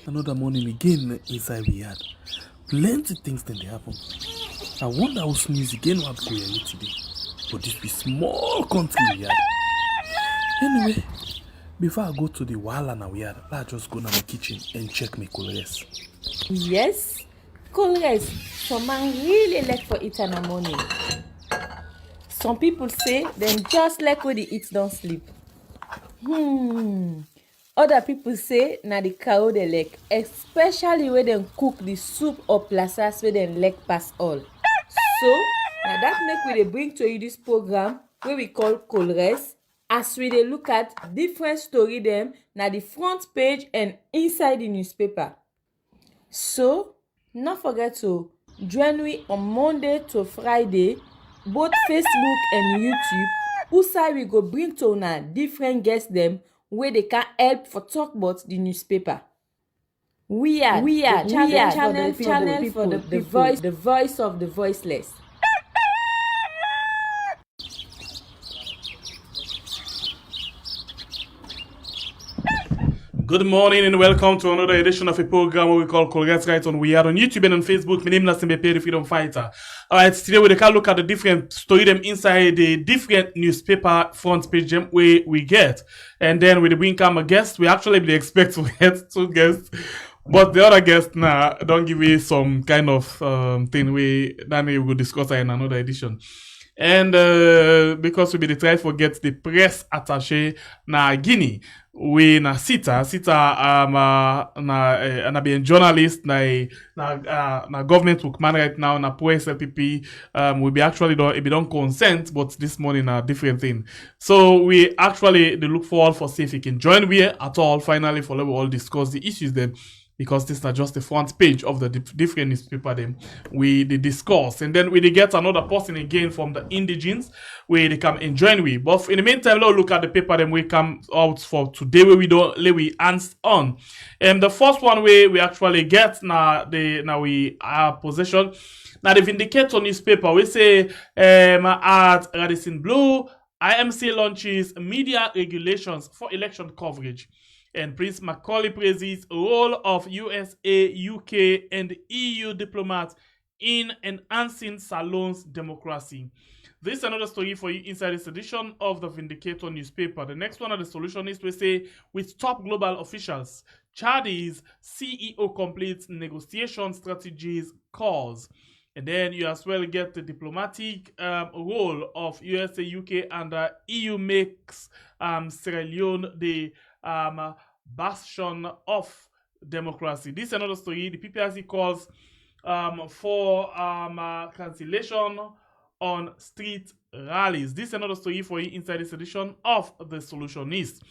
Another morning again inside we had. Plenty things then they happen. I wonder how sneeze again what go here today. But this be small country we had. Anyway, before I go to the wahala now we had, let's just go to my kitchen and check my colors. Yes, colors. Some man really like for eat in the morning. Some people say them just like when they eat don't sleep. Other people say na the cow they like, especially when they cook the soup or plasas where they like pass all. So now that make we dey bring to you this program wey we call Colres, as we dey look at different story dem na the front page and inside the newspaper. So no forget to join me on Monday to Friday, both Facebook and YouTube, usai we go bring to una different guests dem wey dey can help for talk about the newspaper. We are channel for the people, the voice of the voiceless. Good morning and welcome to another edition of a program where we call Colgate Right on. We are on YouTube and on Facebook. My name is Nasimbe, the Freedom Fighter. Alright, today we can look at the different story them inside the different newspaper front page them we get. And then we bring come a guest. We actually expect to get two guests. But the other guest now don't give me some kind of thing we will discuss in another edition. And because we be try to get the press attaché na Guinea, we na Sita na be a journalist na government workman right now na press LPP we be actually don't consent, but this morning a different thing. So we actually they look forward for see if you can join we at all finally for we all discuss the issues then. Because this is not just the front page of the different newspaper them we discuss, and then we get another person again from the indigenes where they come and join we. But in the meantime, let's look at the paper them we come out for today where we answer on. And the first one we actually get now we possession now the Vindicator newspaper. We say at Radisson Blue, IMC launches media regulations for election coverage. And Prince Macaulay praises role of USA, UK, and EU diplomats in enhancing Salon's democracy. This is another story for you inside this edition of the Vindicator newspaper. The next one of the solutionists we say with top global officials. Chadi's CEO completes negotiation strategies calls. And then you as well get the diplomatic role of USA, UK, and EU makes Sierra Leone the bastion of democracy. This is another story. The PPRC calls for cancellation on street rallies. This is another story for you inside this edition of the Solutionist.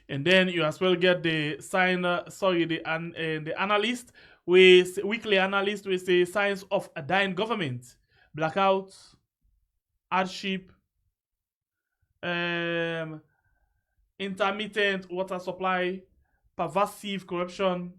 And then you as well get the the analyst with weekly analyst with the signs of a dying government, blackout, hardship, intermittent water supply, pervasive corruption,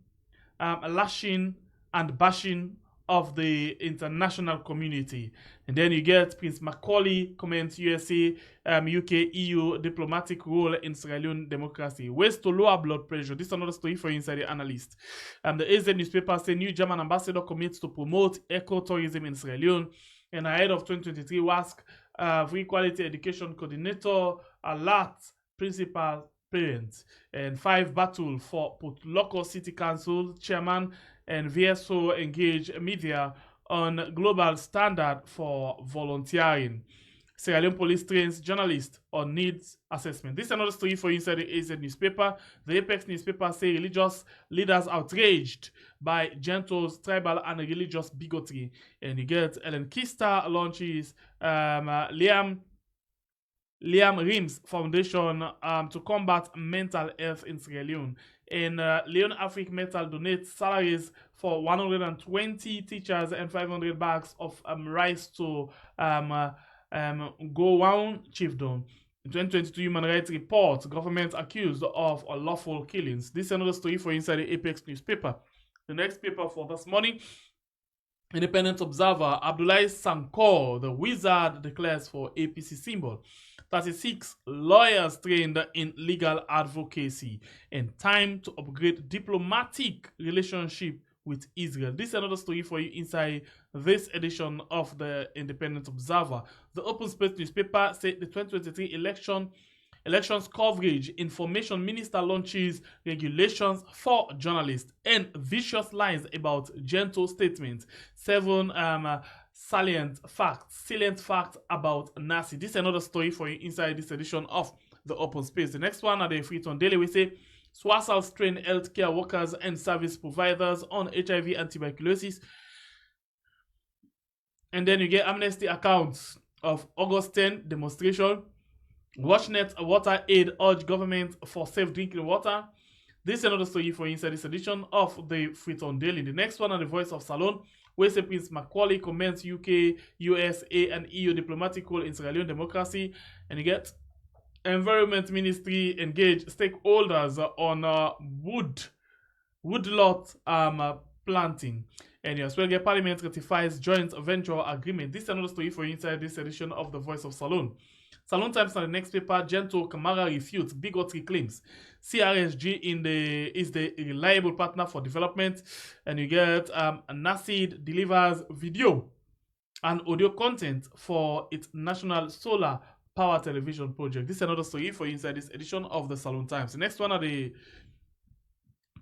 lashing and bashing of the international community. And then you get Prince Macaulay comments USA, UK, EU diplomatic role in Sierra Leone democracy. Ways to lower blood pressure. This is another story for you inside the analyst. The AZ newspaper say new German ambassador commits to promote ecotourism in Sierra Leone. And ahead of 2023, WASC free quality education coordinator alert principal parents. And 5 battle for local city council chairman and VSO engage media on global standard for volunteering. Sierra Leone police trains journalists on needs assessment. This is another story for you inside the AZ newspaper. The Apex newspaper say religious leaders outraged by Gento's tribal and religious bigotry. And you get Ellen Kister launches Liam Rims Foundation to combat mental health in Sierra Leone. And Leone Afrique Metal donates salaries for 120 teachers and 500 bags of rice to Gowon Chiefdom. In 2022 Human Rights Report, government accused of unlawful killings. This is another story for inside the Apex newspaper. The next paper for this morning, Independent Observer, Abdoulaye Sankor, the wizard declares for APC symbol. 36 lawyers trained in legal advocacy, and time to upgrade diplomatic relationship with Israel. This is another story for you inside this edition of the Independent Observer. The Open Space newspaper said the 2023 elections coverage. Information Minister launches regulations for journalists, and vicious lies about gentle statements. 7 salient facts about Nazi. This is another story for you inside this edition of the Open Space. The next one at the Freetown Daily, we say Swasals train healthcare workers and service providers on HIV and tuberculosis. And then you get Amnesty accounts of August 10 demonstration. WatchNet Water Aid urge government for safe drinking water. This is another story for you inside this edition of the Freetown Daily. The next one on the Voice of Salone, where Prince Macaulay comments UK, USA, and EU diplomatic role in Sierra Leone democracy. And you get Environment Ministry engage stakeholders on woodlot planting. And you as well get Parliament ratifies joint venture agreement. This is another story for you inside this edition of the Voice of Salone. Salone Times on the next paper, Gento Kamara refutes bigotry claims. CRSG is the reliable partner for development. And you get NACID delivers video and audio content for its national solar power television project. This is another story for you inside this edition of the Salone Times. The next one are the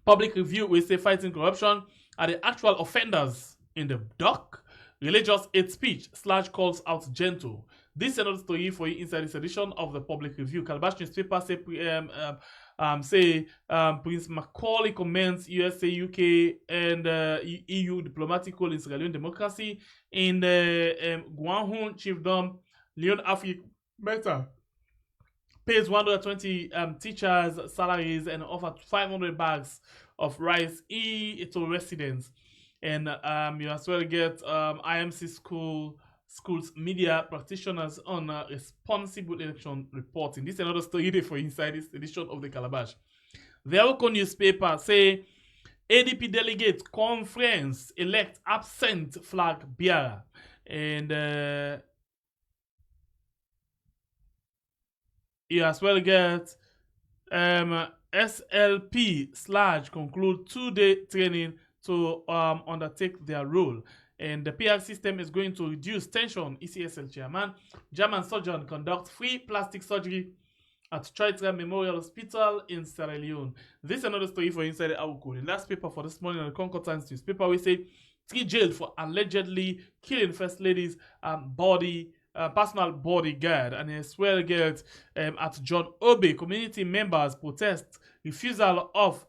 public review. We say fighting corruption are the actual offenders in the dock. Religious hate speech / calls out Gento. This is another story for you inside this edition of the public review. Calabash newspaper say Prince Macaulay comments USA, UK, and EU diplomatic role in Sierra Leone democracy. In the Guanhun chiefdom, Leon Africa Better pays 120 teachers' salaries and offer 500 bags of rice to residents. And you as well get IMC schools media practitioners on responsible election reporting. This is another story for inside this edition of the Calabash. The Aroko newspaper say ADP delegate conference elect absent flag bearer. And you as well get SLP / conclude 2-day training to undertake their role. And the PR system is going to reduce tension. ECSL chairman, German surgeon conduct free plastic surgery at Chaitra Memorial Hospital in Sierra Leone. This is another story for inside the Awuko. The last paper for this morning on the Concord Times newspaper, we say 3 jailed for allegedly killing First Lady's personal bodyguard. And as well get at John Obe, community members protest refusal of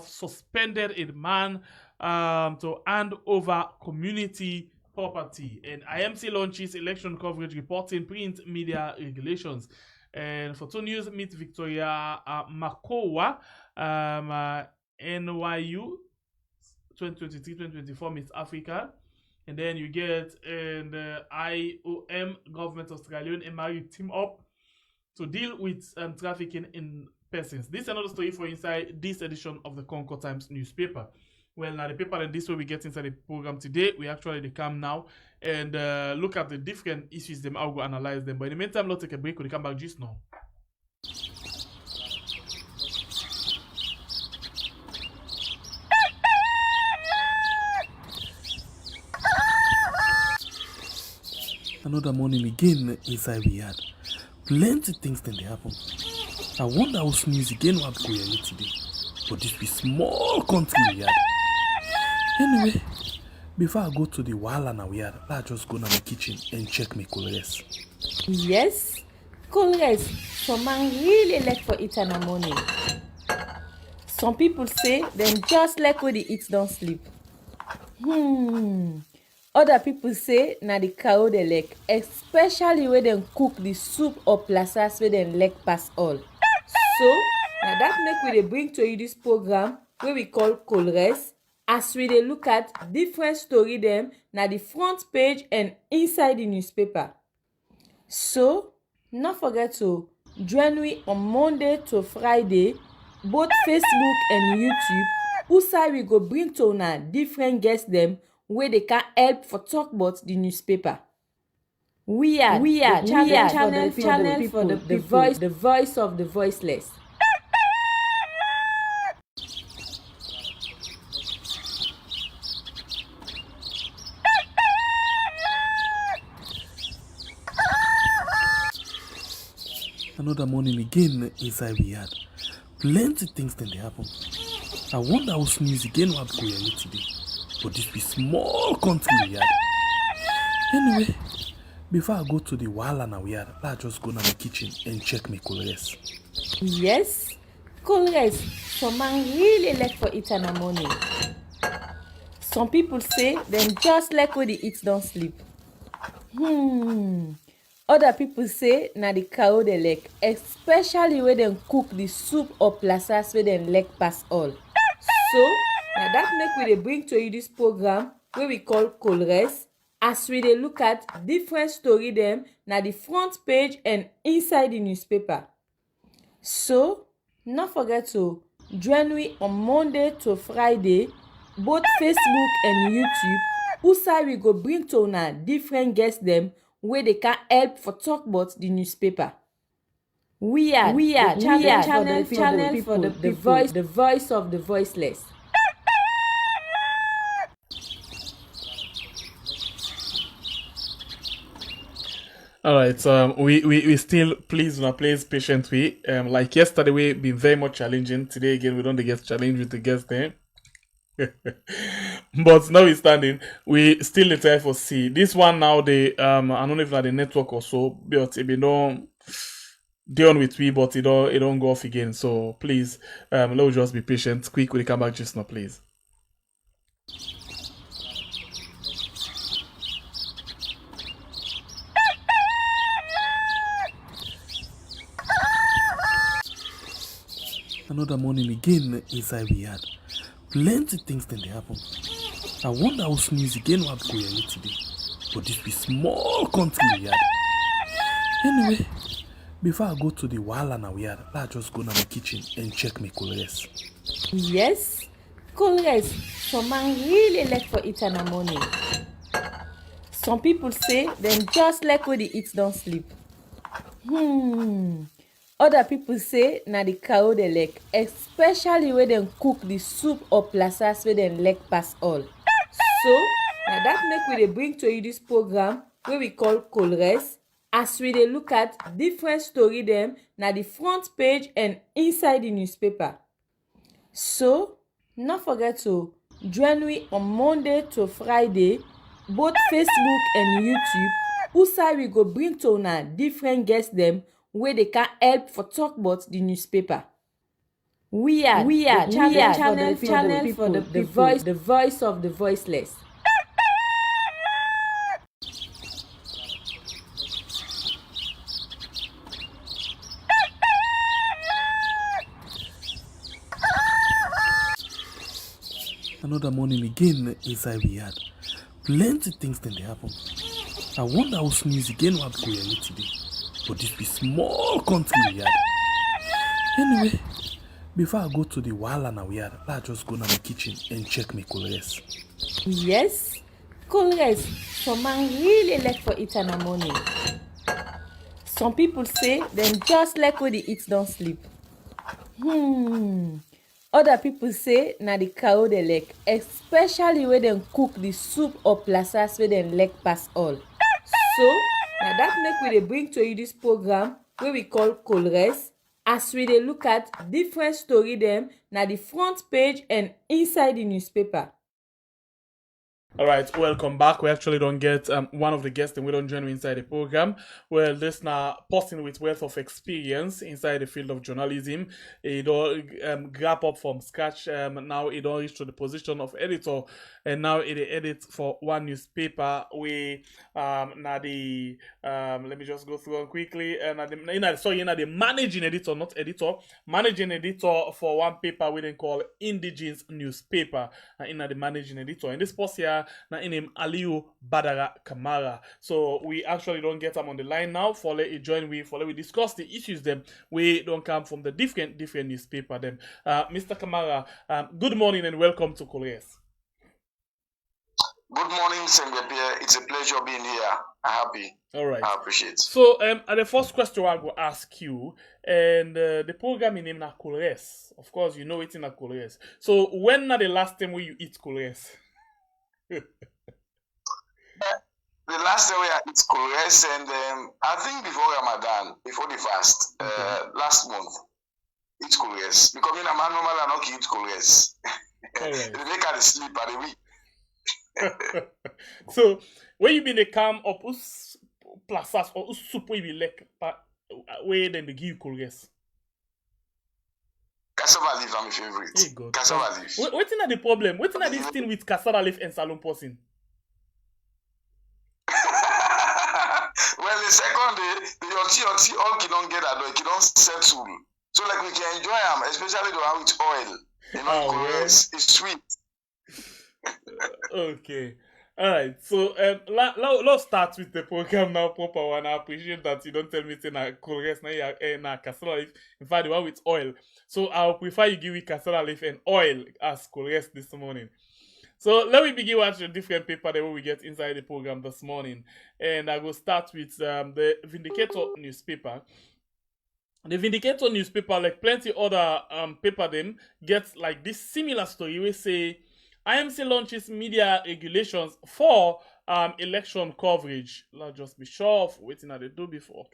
suspended man to hand over community property. And IMC launches election coverage reporting print media regulations. And for 2 News, meet Victoria Makowa, NYU 2023-2024 Miss Africa. And then you get the IOM, Government of Australia, and MRU team up to deal with trafficking in persons. This is another story for inside this edition of the Concord Times newspaper. Well, now the paper and this way we get inside the program today. We actually come now and look at the different issues them. I'll go analyze them. But in the meantime, let's take a break. We'll come back just now. Another morning again inside we had plenty things then they happen. I wonder how sneeze again what go here today. But this be small country we had. Anyway, before I go to the wahala now we had, let's just go to my kitchen and check my colors. Yes, colors. Some man really like for it in the morning. Some people say them just like when they eat don't sleep. Other people say na the cow they like, especially when they cook the soup or plasas where they like pass all. So now that make we dey bring to you this program where we call Colres, as we dey look at different story them na the front page and inside the newspaper. So not forget to join me on Monday to Friday, both Facebook and YouTube. Usai we go bring to una different guests them where they can help for talk about the newspaper. We are channel for the voice of the voiceless. Another morning again inside we had. Plenty things then they happen. I wonder how sneeze again what go here today. But this be small country we had. Anyway, before I go to the wahala now we had, let's just go to my kitchen and check my colors. Yes, colors. Some man really like for eat in the morning. Some people say them just like when they eat don't sleep. Other people say na the cow they like, especially when they cook the soup or plasas where they like pass all. So now that make we dey bring to you this program where we call Colres, as we dey look at different story them na the front page and inside the newspaper. So not forget to join me on Monday to Friday, both Facebook and YouTube. Usai we go bring to una different guests them where they can help for talk about the newspaper. We are channel for the voice of the voiceless. All right, we still please patiently. Like yesterday, we been very much challenging. Today again, we don't get challenged with the guest there. But notwithstanding, we still need to for see this one now. I don't know if like the network or so, but it be no deal with we, but it don't go off again. So please, let's just be patient. Quick, will you come back just now, please? Another morning again inside we had. Plenty things then they happen. I wonder how sneeze again what go here today. But this be small country we had. Anyway, before I go to the wahala now we had, let's just go to my kitchen and check my colors. Yes, colors. Some man really like for eat in the morning. Some people say them just like when they eat don't sleep. Other people say na the cow they like, especially when they cook the soup or plasas where they like pass all. So now that make we dey bring to you this program where we call Colres, as we dey look at different story them na the front page and inside the newspaper. So not forget to join me on Monday to Friday, both Facebook and YouTube. Usai we go bring to una different guests them where they can help for talk about the newspaper. We are channel for the voice of the voiceless. Another morning again inside we had. Plenty things then they happen. I wonder how sneeze again what go here today. But this be small country we had. Anyway, before I go to the wahala now we had, let's just go to my kitchen and check my colors. Yes, colors. Some man really like for eat in the morning. Some people say them just like when they eat don't sleep. Other people say na the cow they like, especially when they cook the soup or plasas where they like pass all. So now that make we dey bring to you this program where we call Colres, as we dey look at different story them na the front page and inside the newspaper. All right, welcome back. We actually don't get one of the guests and we don't join inside the program. Well, this now person with wealth of experience inside the field of journalism. He don't grab up from scratch. Now he don't reach to the position of editor, and now he edit for one newspaper. We now the let me just go through it quickly. The managing editor, not editor, managing editor for one paper we then call Indigenous newspaper. In the managing editor. In this post here. Now in him Aliyu Badara Kamara. So we actually don't get him on the line now. For let you join we discuss the issues them. We don't come from the different newspaper them. Mr. Kamara, good morning and welcome to Colliers. Good morning, Sengepier. It's a pleasure being here. I'm happy. All right. I appreciate. So, the first question I will ask you, and the program in name na Colores. Of course, you know it's in a Colores. So, when na the last time you eat Colores? The last time I eat Colores, and I think before Ramadan, before the fast, last month, eat Colores. Because I'm normal, I not eat Colores. Right. They make her sleep at the week. So, when you been a come up us plasas or us soup we be like where then they give you Colores? Cassava leaf are my favorite. Hey God. Cassava leaf. What's in the problem? What's in this thing with cassava leaf and salon person? Well, the second day, the all can don't get that, you don't settle. So like we can enjoy them, especially the one with oil. You know, Colores is sweet. Okay. All right. So let's start with the program now proper one. I appreciate that you don't tell me say na Colores na cassava leaf. In fact, the one with oil. So I'll prefer you give me cassava leaf and oil as Colores this morning. So let me begin with the different paper that we get inside the program this morning. And I will start with the Vindicator newspaper. The Vindicator newspaper, like plenty other paper them, gets like this similar story. We say IMC launches media regulations for election coverage. Let's just be sure of waiting at the do before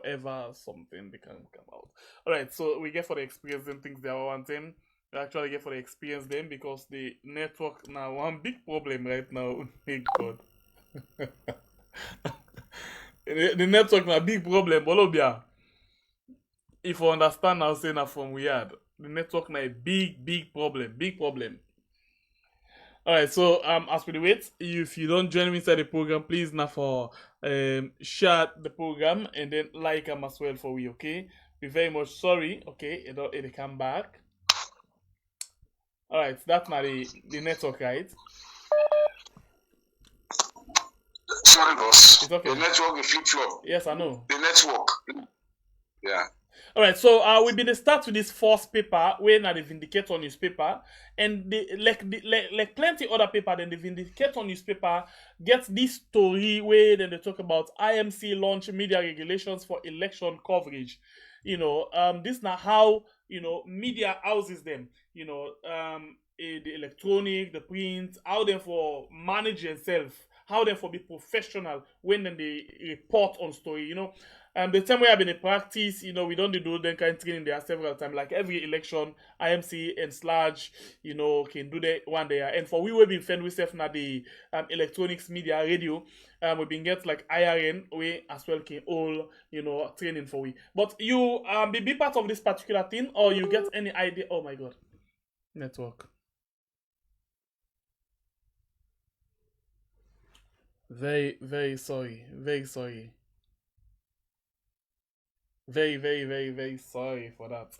ever something they can come out. Alright, so we get for the experience them things they are wanting. We actually get for the experience them because the network now one big problem right now. Thank God. the network now big problem, Bolobia. If you understand now saying that from weird, the network now a big problem. Alright, so as for the wait, if you don't join me inside the program, please now for share the program and then like them as well for we, okay? We're very much sorry, okay? It come back. Alright, that's not the network, right? Sorry, boss. It's okay. The network is flip-flop. Yes, I know. The network. Yeah. Alright, so we been start with this first paper, where now the Vindicator newspaper, and like plenty other paper, then the Vindicator newspaper gets this story where then they talk about IMC launch media regulations for election coverage. You know, this now how media houses them. You know, the electronic, the print, how them for manage themselves, how them for be professional when then they report on story. You know. The time we have been in practice, we don't do that kind of training there several times. Like every election, IMC and Sludge, can do that one day. And for we will be friend with now the electronics media radio, we've been get like IRN we as well can all training for we. But you be part of this particular thing or you get any idea? Oh my God, network. Very sorry. Very sorry for that.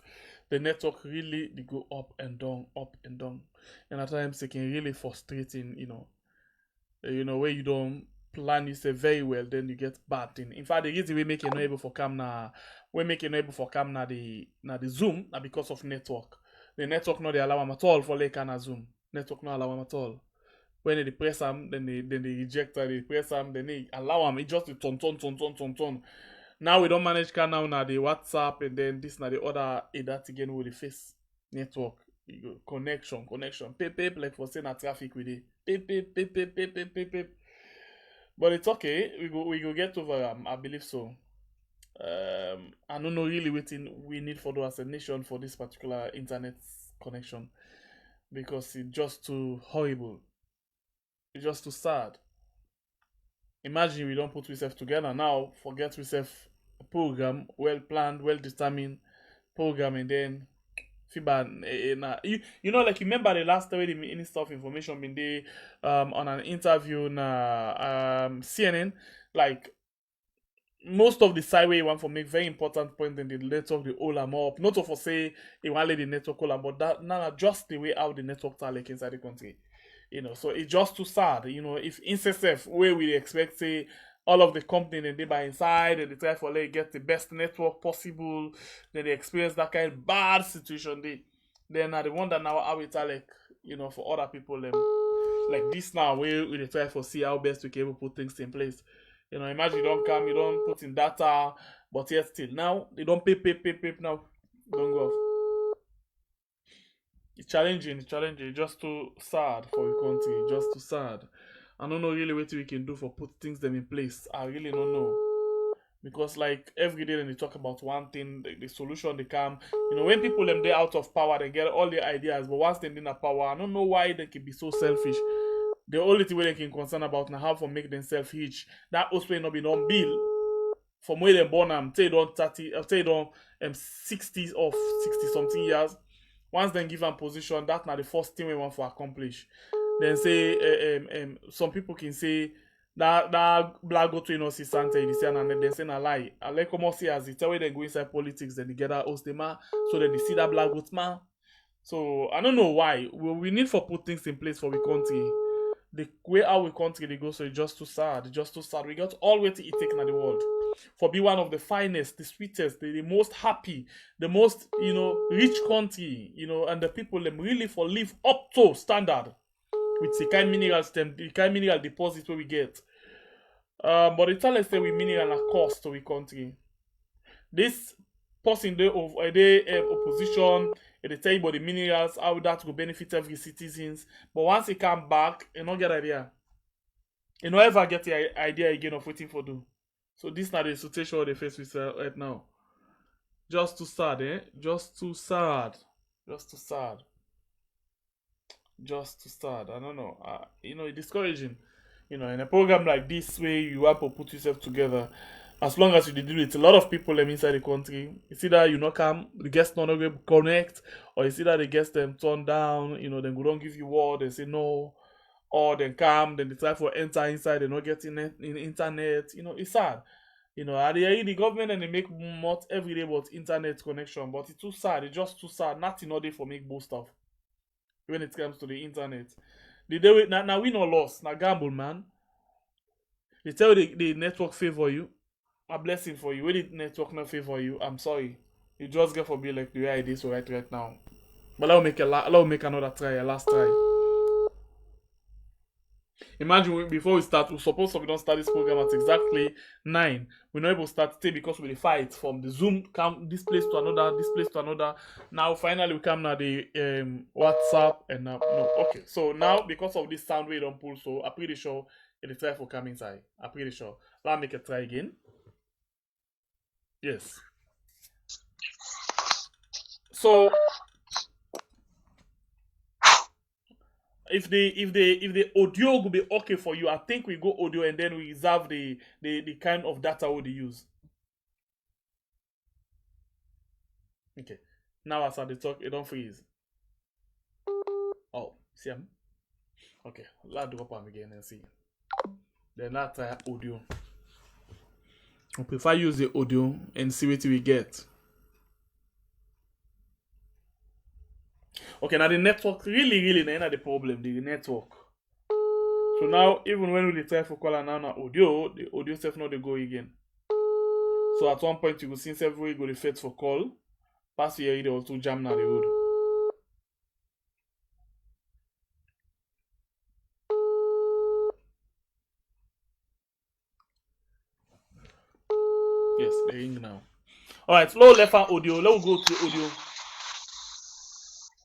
The network really they go up and down, and at times it can really frustrating. Where you don't plan yourself very well, then you get bad thing. In fact, the reason we make it not able for come now, the Zoom, now because of network. The network not they allow them at all for like a Zoom. Network not allow them at all. When they press them, then they reject her. They press them, then they allow them. It just the ton. Now we don't manage now the WhatsApp and then this now the other that again with the face network. You go connection. Pip like for saying a traffic with it. Pip. But it's okay. We go get over I believe so. I don't know really what we need for as a nation for this particular internet connection. Because it's just too horrible. It's just too sad. Imagine we don't put ourselves together now, forget ourselves a program, well planned, well determined program, and then like you remember the last time the Minister of Information been there on an interview na CNN, like most of the sideway want for make very important point in the network the all am up. Not for say he want let the network all am, but that now just the way how the network are like inside the country. So it's just too sad. If INSESF where we expect say all of the company and they buy inside and they try for like get the best network possible, then they experience that kind of bad situation. Then I wonder now how it's like, for other people like this now, we try for see how best we can able put things in place. Imagine you don't come, you don't put in data, but yet still now they don't pay now. Don't go off. It's challenging, it's just too sad for the country, just too sad. I don't know really what we can do for put things them in place. I really don't know. Because like every day when they talk about one thing, the solution they come. When people them they out of power, they get all the ideas, but once they're in a power, I don't know why they can be so selfish. The only thing they can concern about now how to make themselves rich. That also not be on bill. From where they born them, say don't 30, say don't 60s or 60 something years. Once they give them position, that's not the first thing we want to accomplish. Then say some people can say that black go to see Santa in the and then say a lie. I like come see as it's way they go inside politics, then they get that host man, so then they see that black goat man. So I don't know why. We need for put things in place for the country. The way our country they go, so it's just too sad. It's just too sad. We got all way to eat taken in the world. For be one of the finest, the sweetest, the most happy, the most rich country, and the people them really for live up to standard with the kind mineral deposit where we get. But the tell us say we mineral a cost to we country. This person they opposition, they tell you about the minerals, how that will benefit every citizens. But once he come back, you don't get idea. You don't ever get the idea again of waiting for do. So this not the situation they face with right now. Just too sad, eh? Just too sad. Just too sad. Just too sad. I don't know. It's discouraging. In a program like this way, you have to put yourself together. As long as you deal with a lot of people inside the country, it's either you not come, the guests not going to connect, or it's either the guests them turn down, then go don't give you word, they say no, or then come, then they try for enter inside, they not get in internet, it's sad. At the government and they make not every day about internet connection, but it's too sad, it's just too sad, nothing all day for make both stuff. When it comes to the internet. Now we no loss, now gamble man. They tell you the network favor you. A blessing for you. When the network not favor you, I'm sorry. You just get for be like the way it is right now. But I'll make another try, a last try. Imagine before we start, we're supposed to don't start this program at exactly 9. We're not able to start today because we fight from the Zoom come this place to another, this place to another. Now finally we come now the WhatsApp and now no. Okay, so now because of this sound we don't pull, so I'm pretty sure it'll try for come inside. I'm pretty sure. Let's make a try again. Yes. So if the audio will be okay for you, I think we go audio and then we reserve the kind of data we use. Okay. Now as I talk, it don't freeze. Oh, see him? Okay, let's drop them again and see. Then let's try audio. I prefer use the audio and see what we get. Okay, now the network really not the problem, the network. So now even when we try for call and now audio, the audio self not they go again. So at one point you will see everywhere go the fit for call. Pass here they also jam now the road. Yes, they ring now. Alright, low left hand audio. Let's go to audio.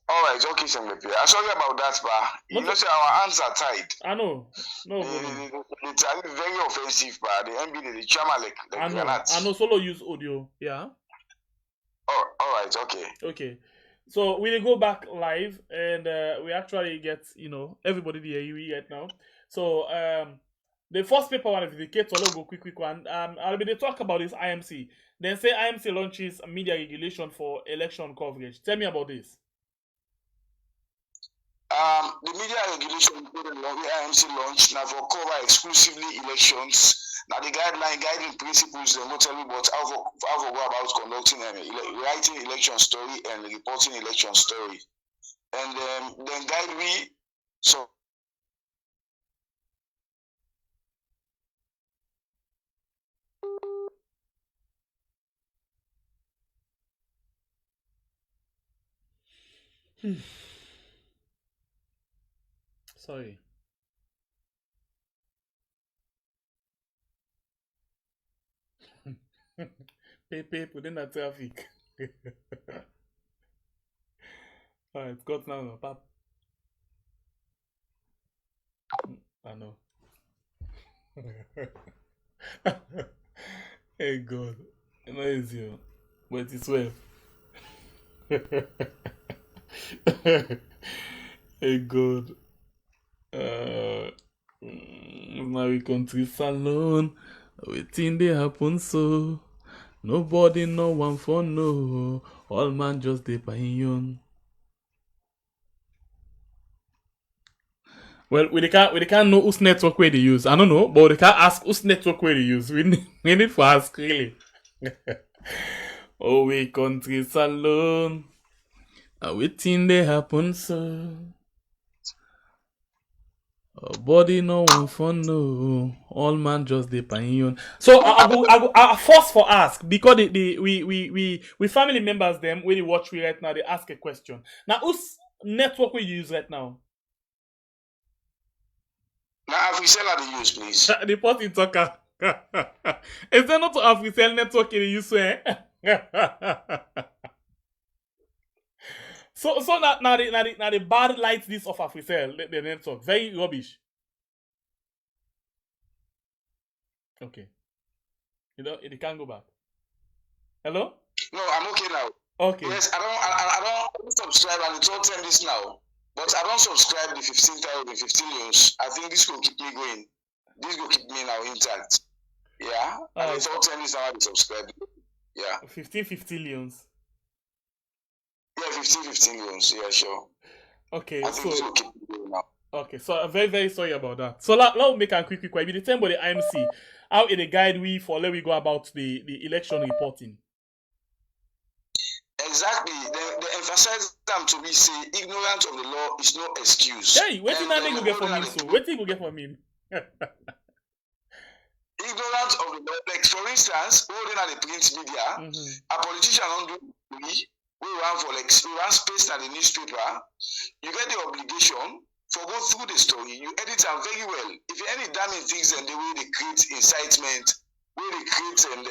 Alright, okay, Semlepe. I'm sorry about that, but you know, say our hands are tied. I know. No It's very offensive, but the MB, the chairman, like I know solo use audio. Yeah. Oh, alright, okay. Okay. So we go back live and we actually get, everybody there you right now. So the first paper one is the case, so let's go quick one. I'll be talk about this IMC. Then say IMC launches media regulation for election coverage. Tell me about this. The media regulation the IMC launch now for cover exclusively elections. Now the guiding principles they will tell you about how to go about conducting writing election story and reporting election story. And then guide we so Sorry. Pay within the traffic. Alright, got now, no, pap. I know. Hey God. No easy, but it's well. Hey God. Now we country salon. Waiting they happen so. Nobody no one for no. All man just dey paying. Well, we can't know whose network where they use. I don't know, but we can't ask whose network where they use. We need to ask really. Oh, we country salon. Waiting they happen so. Body no one for no. All man just dey paying. So I force for ask because we family members them when you watch we right now they ask a question. Now whose network we use right now? Now Africell are the use, please. The person talker. Is there not Africell network in the use? So now the bad lights this of Africell the network very rubbish. Okay, it can't go back. Hello? No, I'm okay now. Okay. Yes, I don't subscribe. I told them this now, but I don't subscribe the 15 years. I think this will keep me going. This will keep me now intact. Yeah. And I told them this now. I subscribe. Yeah. 15 leons. Yeah, 15 leons. Yeah, sure. Okay. I think this will keep me going now. Okay, so I'm very, very sorry about that. So let me make a quick quick. The time by the IMC, how it guide we for let we go about the election reporting. Exactly. They emphasize them to be say ignorance of the law is no excuse. Hey, what did I go get from him? So what did you get from him? Ignorance of the law, like for instance, holding at the print media, a politician on we run for like we run space at the newspaper. You get the obligation for go through the story. You edit them very well. If you any damning things and the way they create incitement, way they create and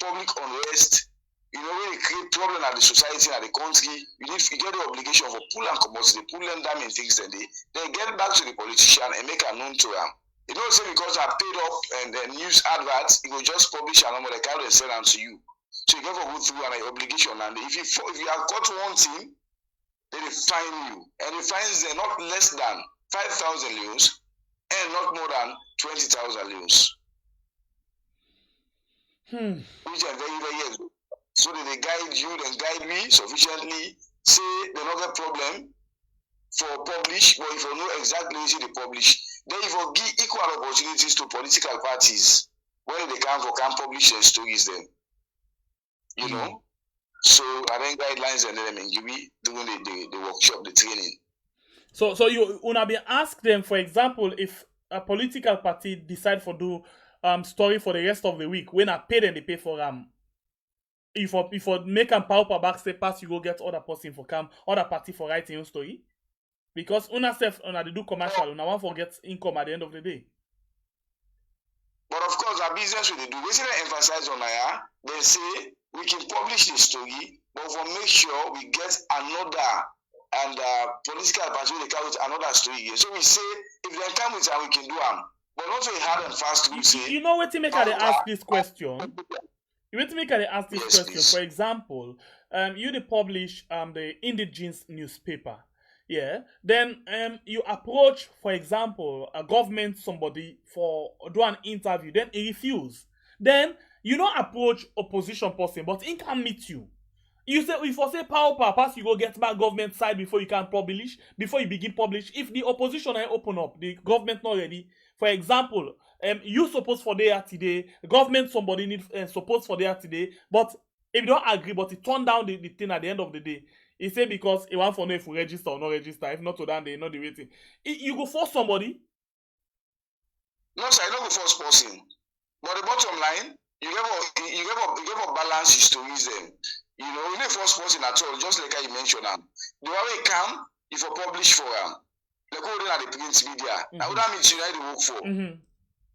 public unrest. You know, when you create problem at the society and the country, you get the obligation for pull and commodity, pull them down in things and they get back to the politician and make a known to them. You don't say because I paid up and then news adverts, you will just publish a number, they carry and sell them to you. So you get to go through an obligation, and if you have caught one thing, then they fine you. And the fines are not less than 5,000 leons and not more than 20,000 leons. Which are very, very good. So that they guide you, then guide me sufficiently, say they not a problem for publish, but if you know exactly what they publish, then if you give equal opportunities to political parties when they can publish their stories then. You know? So I think guidelines and then give me doing the workshop, the training. So you wanna be ask them, for example, if a political party decide for do story for the rest of the week, when I pay them, they pay for if I make them power back say pass, you go get other person for other party for writing your story. Because una self they do commercial, una one forget income at the end of the day. But of course our business will do. We see they emphasize on they say we can publish the story, but for make sure we get another and political party they come with another story again. So we say if they come with we can do them. But not very hard and fast to say. You know what to make they ask this question? You want to make they ask this question. Please. For example, you publish the indigenous newspaper. Yeah. Then you approach, for example, a government somebody for do an interview, then he refuse. Then you don't approach opposition person, but he can meet you. You say if you say power pass, you go get back government side before you can publish, before you begin publish. If the opposition open up, the government not ready. For example, you suppose for there today, government somebody need suppose for there today, but if you don't agree, but it turn down the thing at the end of the day. He say because he want to know if we register or not register. If not to that, they know the waiting. You go force somebody. No, sir, I don't go force person. But the bottom line, you give a balance stories then. You know, you don't force person at all, just like you mentioned them. The way they come, if you publish for them, like go at the print media. Now that means you know the work for.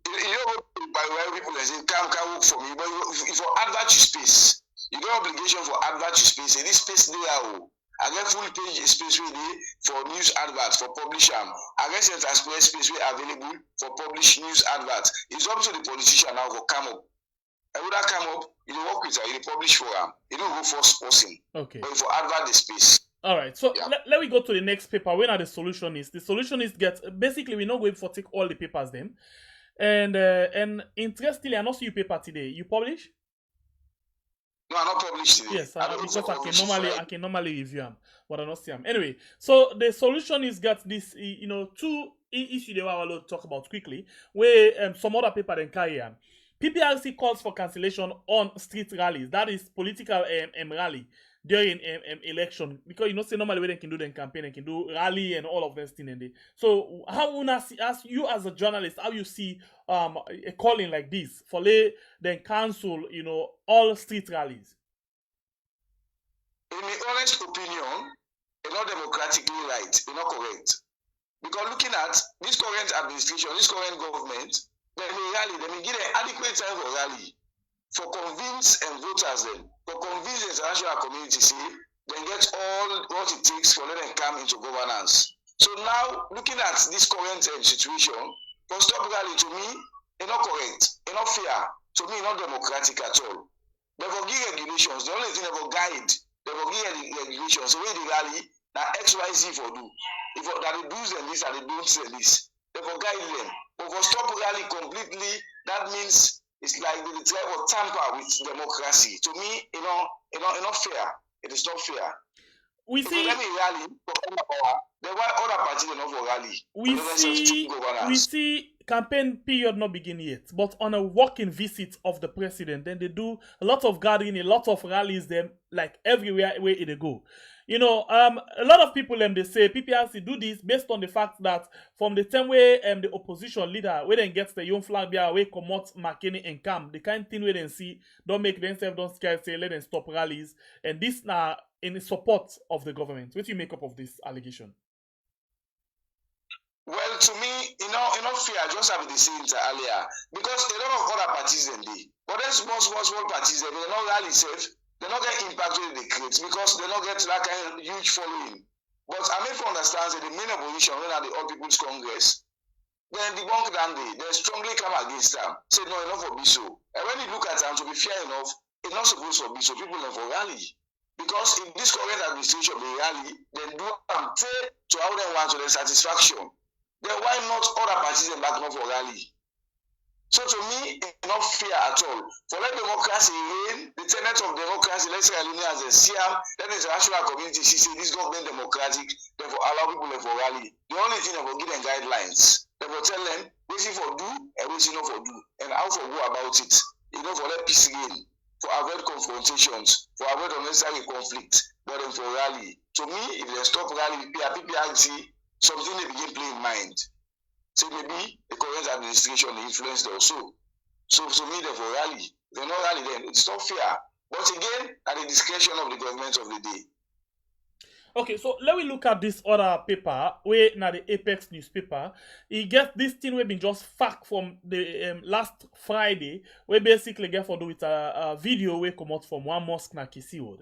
You know, by where people say, can work for me, but if for advert space, you get obligation for advert space, and this space there, I get full page space with for news adverts, for publish them. I get Center Square space we available for publish news adverts. It's up to the politician now for come up. I would have come up, you work with her, you publish for them. You don't go first person. Okay. But for advert the space. All right, so Yeah. let me go to the next paper. Where are the solution is? The solution is basically we're not going for take all the papers then, and interestingly, I not see you paper today. You publish? No, I'm not published today. Yes, I don't because publish it. I can normally review them, but I not see them. Anyway, so the solution is got this, two issues they want to talk about quickly. Where some other paper then carry on. PPRC calls for cancellation on street rallies. That is political rally during election, because say normally when they can do the campaign, they can do rally and all of this thing. So how una see, as you as a journalist, how you see a calling like this for then cancel all street rallies? In my honest opinion, it's not democratically right, it's not correct. Because looking at this current administration, this current government, they may rally, they may give an adequate time for rally, for convince and voters then, for convince the international community, say, then get all what it takes for let them come into governance. So now, looking at this current situation, for stop rally to me, it's not correct, it's not fair, to me, not democratic at all. They will give regulations, the only thing they will guide, they will give regulations, so when they rally, now XYZ for do. If that they do and this and they don't and this, they will guide them. But for stop rally completely, that means it's like they try to tamper with democracy. To me, not fair. It is not fair. We if see. Let me rally. Then why other parties are not for rally? We see campaign period not begin yet, but on a walking visit of the president, then they do a lot of gathering, a lot of rallies, them like everywhere where they go. A lot of people they say PPRC do this based on the fact that from the time where the opposition leader where they get the young flag bearer where come out McKinney and Cam, the kind of thing where they see don't make themselves don't scare, say let them stop rallies, and this now in support of the government. What do you make up of this allegation? Well, to me, not fair. Just have the same earlier because a lot of other parties in there, but there's small parties they not rally safe. They not get impact with the create because they not get that kind of huge following. But I mean, for understand that the main opposition, when are the All People's Congress, then debunk that they strongly come against them. Say no, enough for be so. And when you look at them, to be fair enough, it's not supposed to be so. People are for rally because if this current administration be rally, then do to how they want to their satisfaction. Then why not other parties and back not for rally? So to me, it's not fair at all. For let democracy reign, the tenet of democracy, let's say as a SIAM, let the international community see say this government democratic, therefore allow people to rally. The only thing they will give them guidelines. They will tell them waiting for do and waiting not for do, and how to go about it. For let peace reign, for avoid confrontations, for avoid unnecessary conflict, but then for rally. To me, if they stop rally, PPRC, something they begin play in mind. So maybe the current administration influenced also. So to me, therefore, rally. If they're not rally, then it's not fair. But again, at the discretion of the government of the day. Okay, so let me look at this other paper, where now the Apex newspaper. It gets this thing we've been just fact from the last Friday, where basically get for do with a video we come out from one mosque na Kisiwood.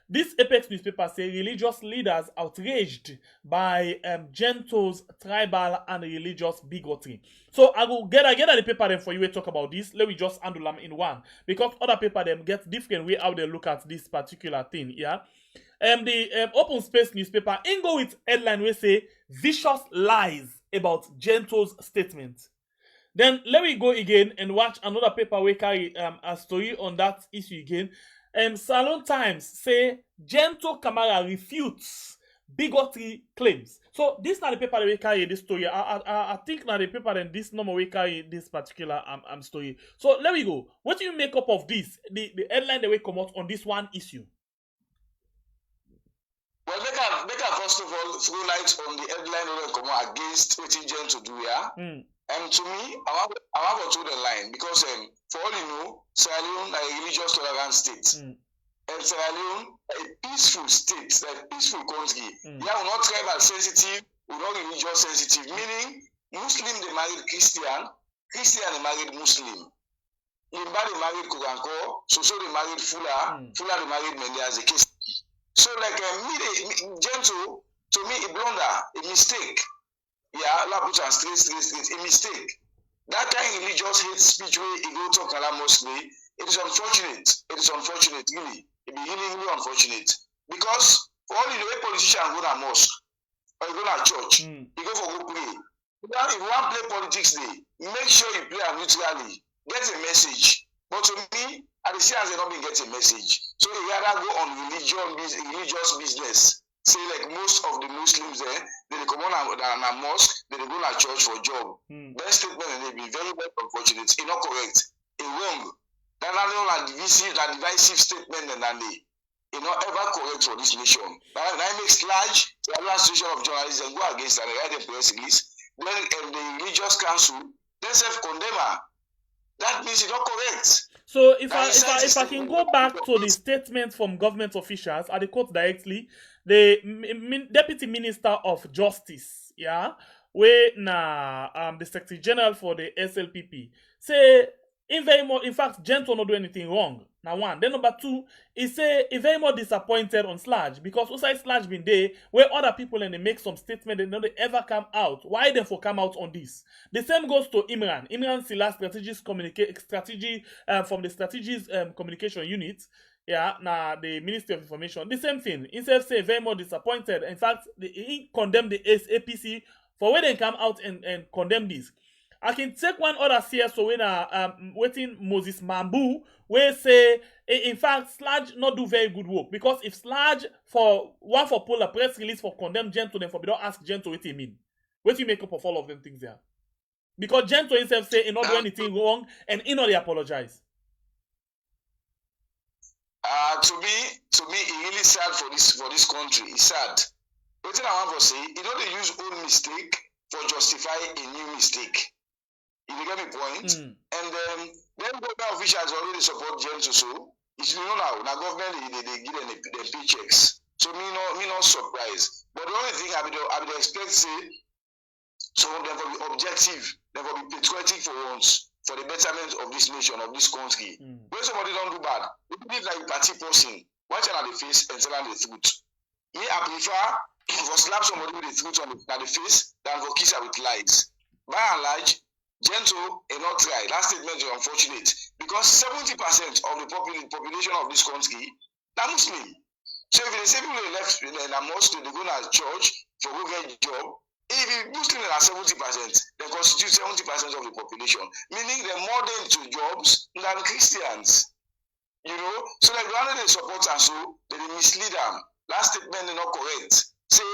This Apex newspaper say religious leaders outraged by Gento's tribal and religious bigotry. So I will get the paper then for you to talk about this. Let me just handle them in one because other paper them get different way how they look at this particular thing. Yeah. The Open Space newspaper in go with headline we say vicious lies about Gento's statement. Then let me go again and watch another paper we carry a story on that issue again. Salon Times say Gento Kamara refutes bigotry claims. So this is not the paper that we carry this story. I think now the paper and this number we carry this particular story. So let me go. What do you make up of this? The headline that we come out on this one issue. Well, make a first of all throw light on the headline that we come out against what Gento do here. And to me, I want to the line because for all you know, Sierra Leone is a religious tolerant state. And Sierra Leone is a peaceful state, a peaceful country. Yeah, we're not tribal sensitive, we're not religious sensitive, meaning Muslim they marry Christian, Christian they married Muslim. Limba they married Koganko, so they married Fula, Fula they married Mendy as a case. So like Gentle, to me, a blunder, a mistake. Yeah, Allah put on straight, a mistake. That kind of religious hate speech where he go talk Allah mostly, it is unfortunate. It is unfortunate, really. It be really, really unfortunate. Because for all the way politicians go to mosque or you go to church, you go for go pray. If you want to play politics day, make sure you play neutrally. Get a message. But to me, at the same time, they don't get a message. So you rather go on religious business. Say like most of the Muslims there, they come on a mosque, they go to church for job. Best statement and they be very, very unfortunate. It's not correct. It's wrong. That's not a divisive statement and they not ever correct for this nation. That makes large the administration of journalism go against and write the press release. Then the religious council, they self-condemn her. That means it's not correct. So if I can go back to the statement from government officials, I quote directly, the Deputy Minister of Justice, yeah, where the Secretary General for the SLPP say in fact, Gentle not do anything wrong. Now one. Then number two, he say he very much disappointed on Sludge because outside Sludge been there where other people and they make some statement they don't ever come out. Why they for come out on this? The same goes to Imran. Imran Silla strategy from the strategies communication unit. Yeah, now the Ministry of Information. The same thing. Instead say very much disappointed. In fact, he condemned the APC for when they come out and condemn this. I can take one other CSO when waiting Moses Mambu, where say in fact Sludge not do very good work because if Sludge for pull a press release for condemn Gento, then for we don't ask Gento what he mean. What you make up of all of them things there? Because Gento himself say he not do anything wrong and he not they apologize. To me, it's really sad for this country. It's sad. What I want to say, you know they use own mistake for justify a new mistake. You get my point? And then government officials already support Gento, so it's now government they give them the paychecks. So me not surprised. But the only thing I would expect say some of them will be objective, they will be patriotic for once for the betterment of this nation, of this country. When somebody don't do bad, you believe like a party person, watch them at the face and tell them the truth. Me, I prefer for slap somebody with the truth on the face than for kiss her with lies. By and large, Gento and not try. That statement is unfortunate because 70% of the population of this country are Muslim. So if they say people left in a mosque, they go to church for go get a job. If Muslims are 70%, they constitute 70% of the population, meaning they're more into jobs than Christians. You know, so like when they support and so they mislead them. Last statement is not correct. Say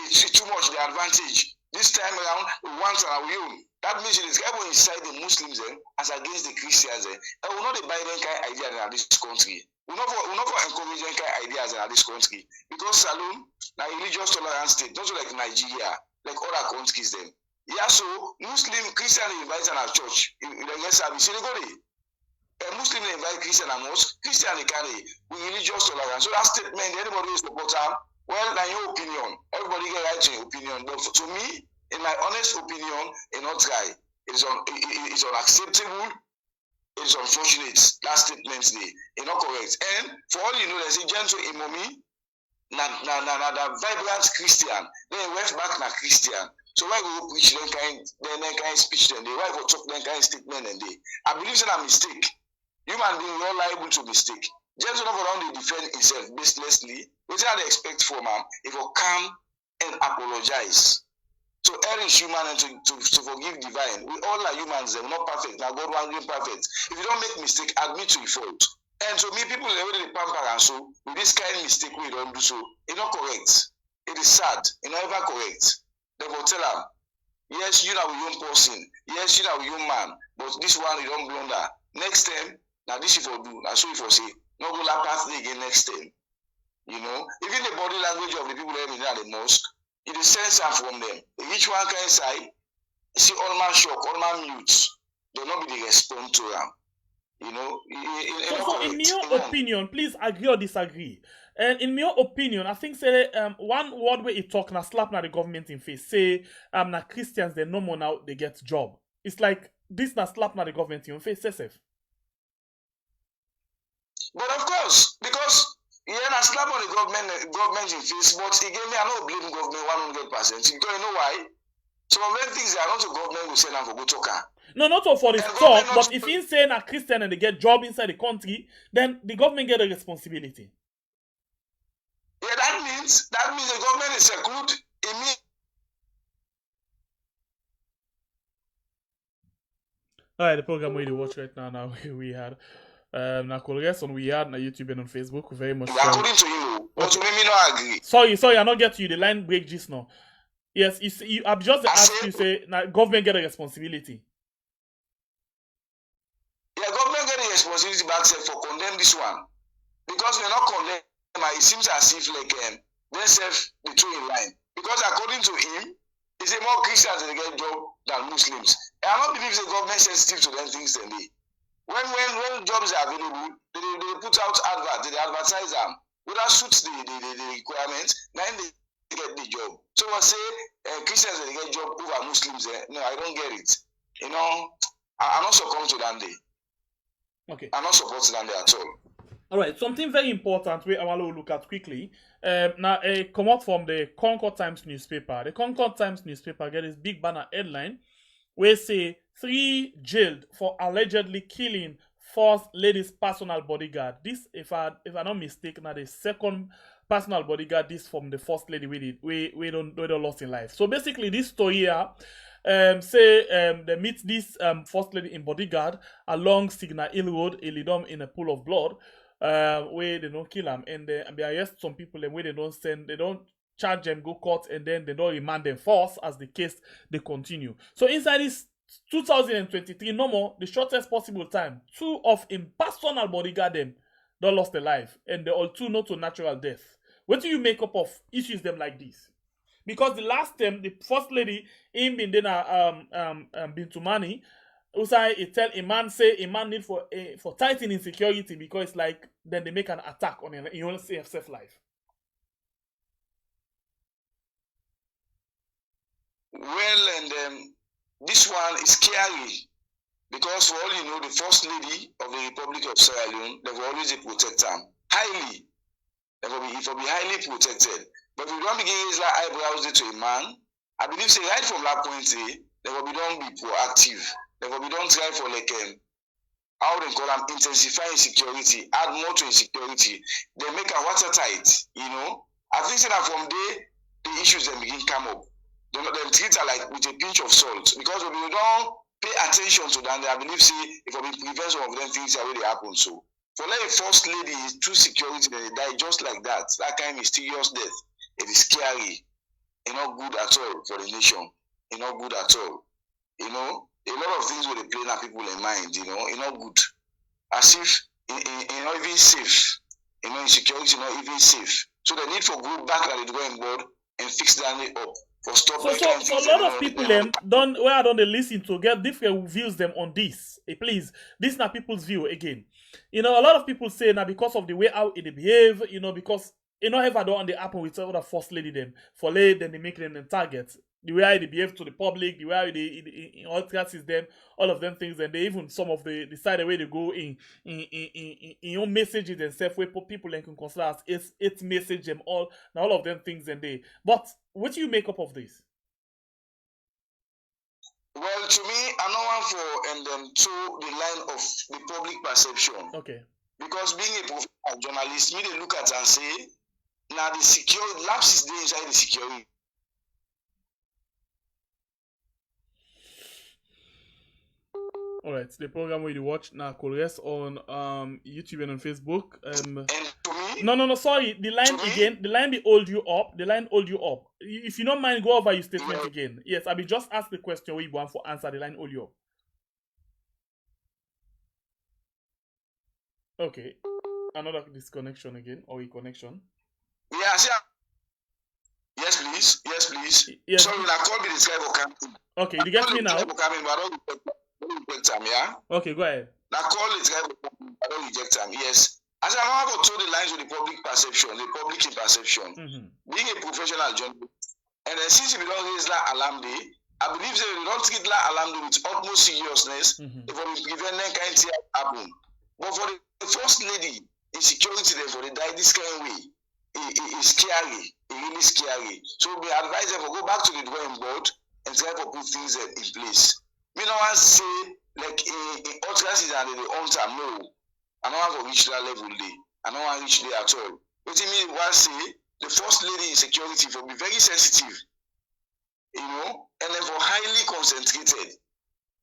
it's too much the advantage. This time around, we want our own. That means it is everyone inside the Muslims as against the Christians. And we not buy them kind of idea in this country. We not encourage them kind of ideas in this country. Because Salome, now religious tolerance state, not like Nigeria, like other countries them. Yeah, so Muslim Christian invite in our church. In the next service, they go there. A Muslim invite Christian and mosque, Christian they carry with religious tolerance. So that statement, anybody who support them, well, in your opinion, everybody get right to your opinion. But to me, in my honest opinion, it's not right. It's unacceptable. It's unfortunate. That statement there, it's not correct. And for all you know, there's a gentle Imomi, na vibrant Christian. Then went back na Christian. So why go preach them kind speech then? Why go talk them kind statement and they? I believe it's a mistake. Human being, you're liable to mistake. Gentle not around they defend himself baselessly. What are they expect from him? If you come and apologize. So err is human and to forgive divine. We all are humans, we're not perfect. Now God wants you perfect. If you don't make mistake, admit to your fault. And to me, people they already pamper and so with this kind of mistake we don't do so. It's not correct. It is sad. It's not ever correct. They will tell them, yes, you are a young person. Yes, you are a young man. But this one you don't blunder. Next time, now this you for do. Now so you for say, not go la path again next time. You know, even the body language of the people that are in the mosque. It is sense from them. Each one can say, see all man shock, all man mute. They not be the respond to them. You know. So in your opinion, please agree or disagree. And in your opinion, I think say one word where you talk na slap na the government in face. Say na Christians they no more now they get job. It's like this na slap na the government in face self. But of course, because na slap on the government in face, but again, me I no blame government 100%. Because you know why? Some of them things they are not the government will send them for go talker. No, not all for the talk, but if he's saying a Christian and they get job inside the country, then the government get a responsibility. Yeah, that means the government is secluded. It means. All right, the program we watch right now we had na Colgate on we had na YouTube and on Facebook very much. According to you, but okay. Me not agree. Sorry, I not get you. The line break just now. Yes, you I'm just asking you say na government get a responsibility. Yeah, government get a responsibility back for condemn this one because we're not condemn. It seems as if like they self the two in line because according to him, he say more Christians they get job than Muslims. And I don't believe the government sensitive to them things than they. When jobs are available, they put out advert, they advertise them. Without suits the requirements, then they get the job. So I say Christians they get job over Muslims. No, I don't get it. You know, I'm not succumb to that day. Okay. I'm not supporting that day at all. All right, something very important we want to look at quickly. Now, come out from the Concord Times newspaper. The Concord Times newspaper get this big banner headline where say 3 jailed for allegedly killing First Lady's personal bodyguard. This, if I'm not mistaken, now the second personal bodyguard this from the First Lady we don't lost in life. So basically, this story here. They meet this First Lady in Bodyguard along Signal Hill Road, Illidom in a pool of blood. Where they don't kill them and they arrest some people and where they don't charge them, go court, and then they don't remand them force as the case they continue. So inside this 2023, no more, the shortest possible time, 2 of him personal bodyguard them don't lost their life and they all 2 not to natural death. What do you make up of issues them like this? Because the last time the First Lady him been been to money. Also, it tell a man need for tightening security because it's like then they make an attack on him. You want to save self life. Well, and this one is scary because for all you know, the First Lady of the Republic of Sierra Leone, they will always protect them highly. They will be highly protected. But if you don't begin raise like eyebrows to a man, I believe say right from that point, they will don't be proactive. They will don't try for like how they call them intensifying security, add more to insecurity. They make a watertight, you know. I think that from there the issues then begin come up. They treat her like with a pinch of salt because if we don't pay attention to them, I believe say if we prevent some of them things that really happen. So for like a First Lady is too security, they die just like that. That kind of mysterious death. It is scary. It's not good at all for the nation. It's not good at all. You know. A lot of things will play in people in mind, you know, it's not good. As if it's not even safe. You know, insecurity not even safe. So the need for go back at the drawing board and fix that up. For stop so a lot of people don't they listen to get different views them on this. Please, this is not people's view again. You know, a lot of people say now because of the way how they behave, you know, because you know ever don't they happen with other First Lady them for late then they make them targets. The way they behave to the public, the way they all classes them, all of them things, and they even some of the side the way they go in your messages themselves where people can consider as it's message them all of them things and they. But what do you make up of this? Well, to me, I know one for and then to the line of the public perception. Okay. Because being a professional journalist, me they look at and say, now the security lapses there inside the security. All right, the program where you watch now could rest on YouTube and on Facebook. And to me, no, sorry. The line again. The line will hold you up. The line hold you up. If you don't mind, go over your statement again. Yes, I will just ask the question where you want for answer. The line hold you up. Okay, another disconnection again or reconnection. Yeah, yes, please. Yes, please. Yes. Sorry, I called me the sky for camping. Okay, you get me now. Yeah. Okay, go ahead. Now call it I don't reject them. Yes. As I have told the lines with the public perception, the public perception. Being a professional journalist, and then since we don't raise that alarm day, I believe they don't treat that alarm with utmost seriousness. Mhm. If we prevent that kind of thing happen. But for the first lady, insecurity there for the die this kind of way, it's scary. It really scary. So we advise them to go back to the drawing board and try to put things in place. Me no one say like in ultra season they own time. No, I don't want to reach that level there. I don't want to reach there at all. What you mean? One say the first lady in security for be very sensitive, you know, and then for highly concentrated.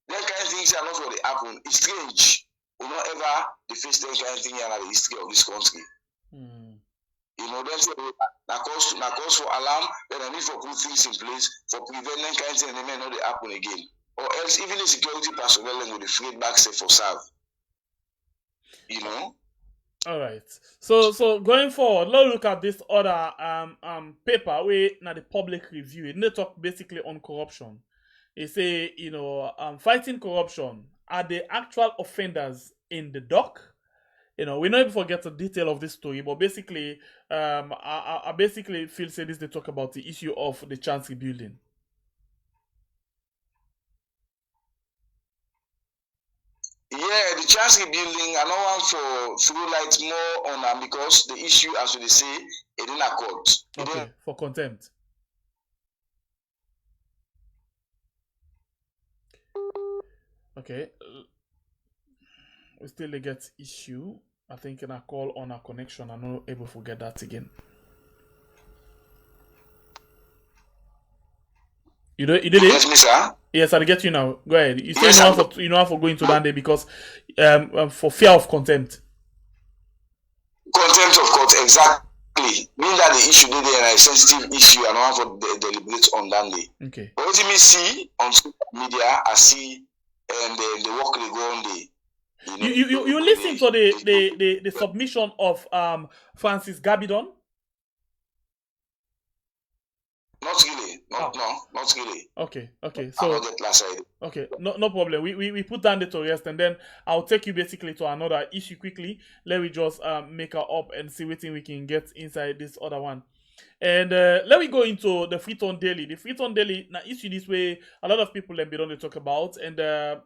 That kind of things are not what they happen. It's strange. We not ever the face that kind of thing in the history of this country. You know, then say that cause for alarm, then I need for put things in place for prevent that kind of thing, and they may not they happen again. Or else even the security personnel will be freed back say for serve. You know? All right. So going forward, let's look at this other paper where now the public review. It talk basically on corruption. It say, you know, fighting corruption. Are the actual offenders in the dock? You know, we not forget the detail of this story, but basically, I basically feel say this they talk about the issue of the Chancery building. Yeah, the Chancery building, I don't want for throw light more on them because the issue, as they say, it didn't accord. Okay, for contempt. Okay. We still get issue. I think in a call on our connection, I'm not able to forget that again. You did it? Yes, me, sir. Yes, I'll get you now. Go ahead. You say Yes, you know how for going to that day because for fear of contempt. Contempt of court, exactly. Mean that the issue they there is a sensitive issue and I want to deliberate on that day. Okay. But what you see on social media, I see and the work they go on the. You listen to the submission of Francis Gabidon? Not really. Not really. Okay. So I'll get last side. Okay, no problem. We put down the to rest and then I'll take you basically to another issue quickly. Let me just make her up and see what we can get inside this other one. And let me go into the Freetown Daily. The Freetown Daily now issue this way. A lot of people then don't talk about and the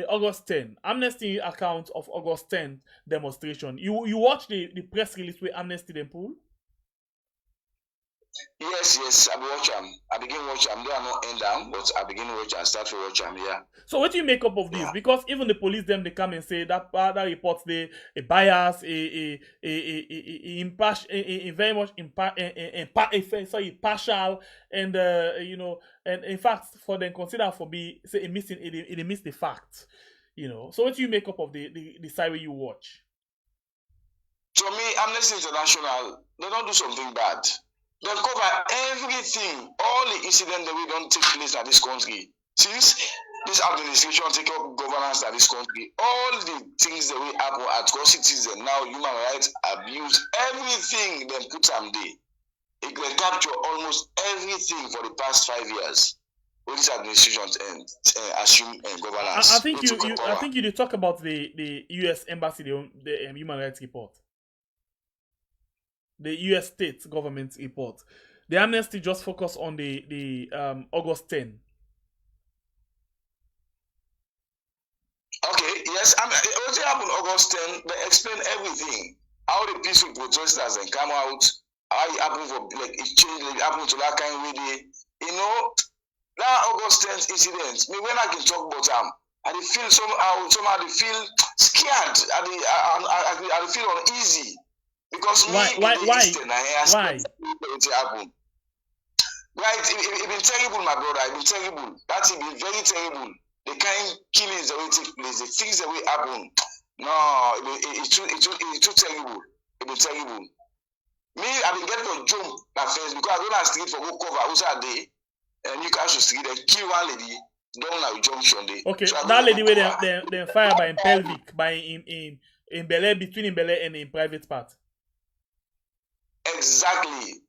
August 10 Amnesty account of August 10 demonstration. You watch the press release where Amnesty then pull? Yes, I watch them. I begin watch them. They are not end down, but I begin watch and start to watch them. Yeah. So what do you make up of this? Yeah. Because even the police them they come and say that reports a bias, a very much partial, and you know, and in fact for them consider for be say it miss the fact, you know. So what do you make up of the side where you watch? To me, Amnesty International, they don't do something bad. They cover everything, all the incidents that we don't take place in this country. Since this administration take up governance in this country, all the things that we happen, atrocities and now human rights abuse, everything they put them there. It can capture almost everything for the past 5 years. With this administration assume governance. I think you did talk about the U.S. Embassy, the human rights report. The U.S. state government report. The Amnesty just focus on the August 10. Okay, yes. What happened August 10? They explain everything. How the peaceful protesters then come out. How it happened for like it changed. It happened to that kind of way. You know that August 10th incident. Me when I can talk about them, I feel somehow they feel scared. I feel uneasy. Because why? Right, it been terrible, my brother. It been terrible. That's been very terrible. The kind killings that will take place, the things that will happen. No, it's too terrible. It been terrible. Me, I been getting to jump at first because I don't have street for go cover outside there, and you can't street and kill one lady down at junction there. Okay, so that lady where they fire by in pelvic, by in Bele, between in Bele and in private part. Exactly.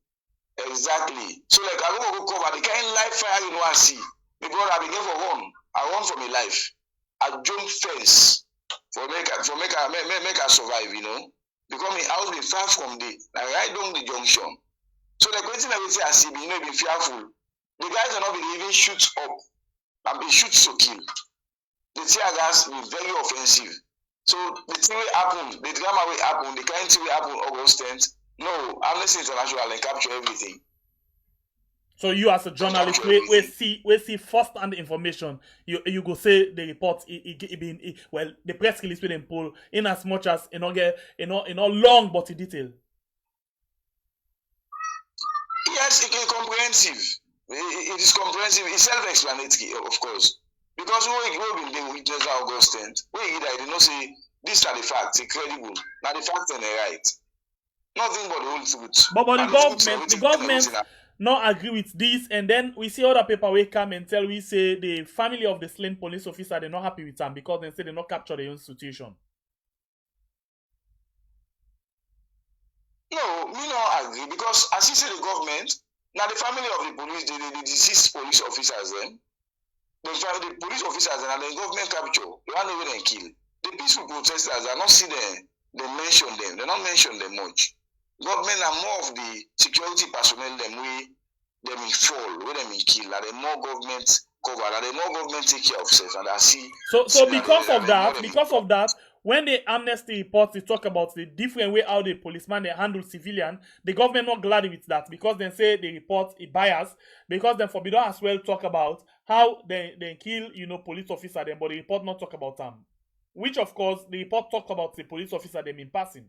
So like I go cover the kind of life fire you know I see. My brother, I begin for one. I run for my life. I jump fence for make I survive, you know. Because my house be far from the right down the junction. So the question I will say I see, you know, be fearful. The guys are not even shoot up It shoots to kill. The tear gas be very offensive. So the thing will happen, the drama will happen, the kind thing will happen August 10th. No, Amnesty International and capture everything. So you as a journalist, we see first-hand information. You go say the report. Well, the press release with them pull in as much as long but in detail. Yes, it is comprehensive. It is comprehensive. It's self-explanatory, of course. Because we been the witness August 10th. I did not say these are the facts. It's credible. Now the facts and the right. Nothing but the whole truth. But the government not agree with this, and then we see other people will come and tell we say the family of the slain police officer they're not happy with them because they say they not capture their own situation. No, me not agree because as you say the government, now the family of the police, the deceased police officers then, the police officers and the government capture, they want to even kill. The peaceful protesters are not see them, they mention them, they not mention them much. Government are more of the security personnel them in fall, where them in kill, and the more government cover, and the more government take care of self, and I see. So because of that, when the Amnesty report they talk about the different way how the policeman they handle civilian, the government not glad with that because they say the report is biased because then forbid as well talk about how they kill police officer them, but the report not talk about them. Which of course the report talk about the police officer them in passing.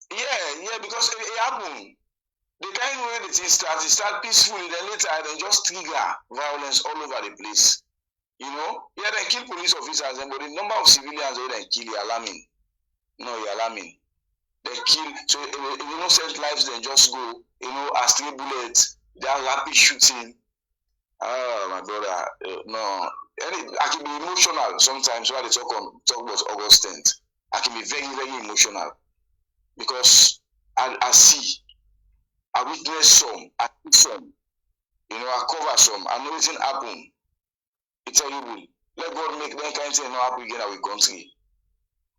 Yeah, because it happened. The kind way the thing start peacefully, then later then just trigger violence all over the place. They kill police officers, but the number of civilians they kill is alarming. No, it's alarming. They kill, so innocent lives then just go, as 3 bullets, they are rapid shooting. Oh my brother, no. I can be emotional sometimes when they talk about August 10th. I can be very, very emotional. Because I see, I witness some, I see some, I cover some, I know anything happen. It's terrible. Let God make that kind of thing not happen again in our country.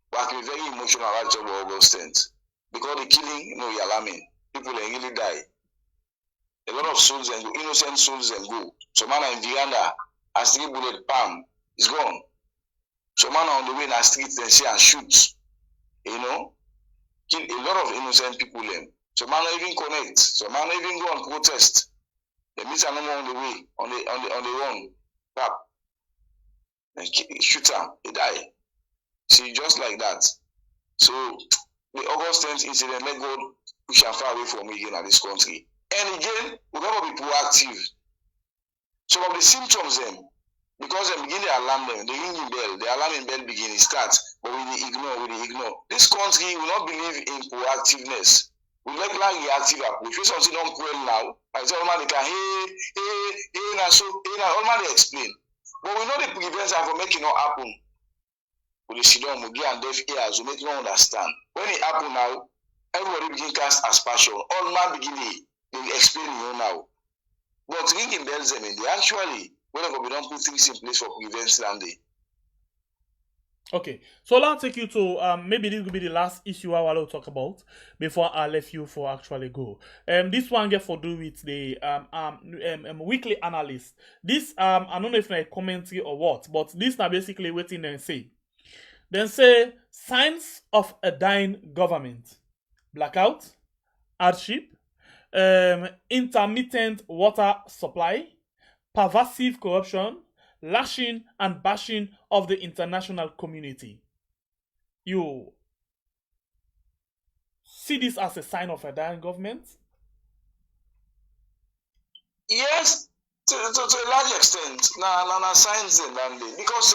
But I can be very emotional about August 10th. Because the killing, it's alarming. People really die. A lot of souls and go, innocent souls and go. Some man in veranda, as 3 bullet, bam, is gone. Some man on the way in the street, they say and shoot. Kill a lot of innocent people them. Some man not even connect. Some man not even go and protest. They meet another on the way, on the run. Tap. And shoot them. They die. See, just like that. So the August 10th incident, let God push them far away from me again in this country. And again, we gotta be proactive. Some of the symptoms them, because they begin to alarm them, the ringing bell, the alarming bell begin to start, but we ignore. This country will not believe in proactiveness. We like reactive approach. If something don't well now, I tell them they can all man they explain. But we know the prevents from making it happen. We sit down, we get and deaf ears, we make no understand. When it happen now, everybody begin cast aspersion. All man begin they explain now. But ringing bells them, they actually whenever we don't put things in place for prevents landing. Okay, so I'll take you to maybe this will be the last issue I will talk about before I let you for actually go. This one get for do with the weekly analyst. This I don't know if it's a commentary or what, but this now basically waiting and say. Then say signs of a dying government: blackout, hardship, intermittent water supply, pervasive corruption, lashing and bashing of the international community. You see this as a sign of a dying government? Yes, to a large extent. Now signs in that because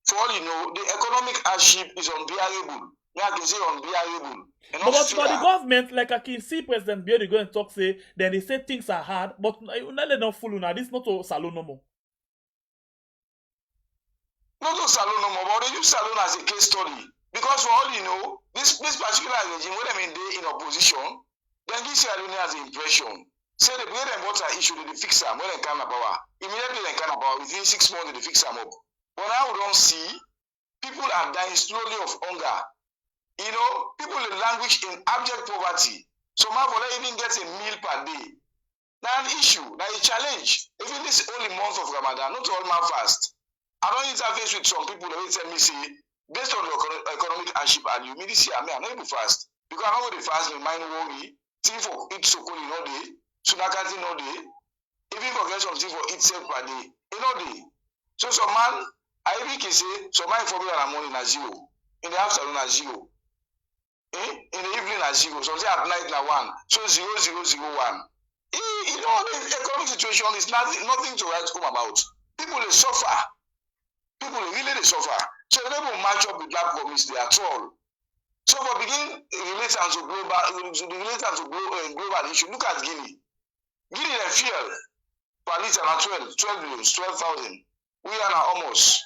for all you know, the economic hardship is unbearable. I can say unbearable. But for the government, like I can see President Biodi go and talk, say, then they say things are hard, but not not full now. This is not a salon no more. Not a salon no more, but they use salon as a case study. Because for all you know, this particular regime, when they in opposition, then this salon has the impression. Say the bread and butter issue, they fix them when they come power. Immediately they come power, within 6 months they fix them up. But now we don't see, people are dying slowly of hunger. People languish in abject poverty. So Marvel even gets a meal per day. Now an issue, now a challenge. Even this holy month of Ramadan, not all man fast. I don't interface with some people that will tell me, say, based on the economic hardship and you, me this year, I not able fast. Because I know the fast, my mind worry, thing for eat sokoli no day, sunakati no day, even forget something for eat self per day, no day. So some man, I even can say, some man for me in the morning at 0, in the afternoon at 0, in the evening at 0, something at night at 1, so 0,0,0,1. You know, the economic situation is nothing to write home about. People they suffer. People really they suffer. So they don't match up with that promise there at all. So for begin related to global issue, look at Guinea. Guinea they fuel per liter at 12 billions, 12,000. We are now almost.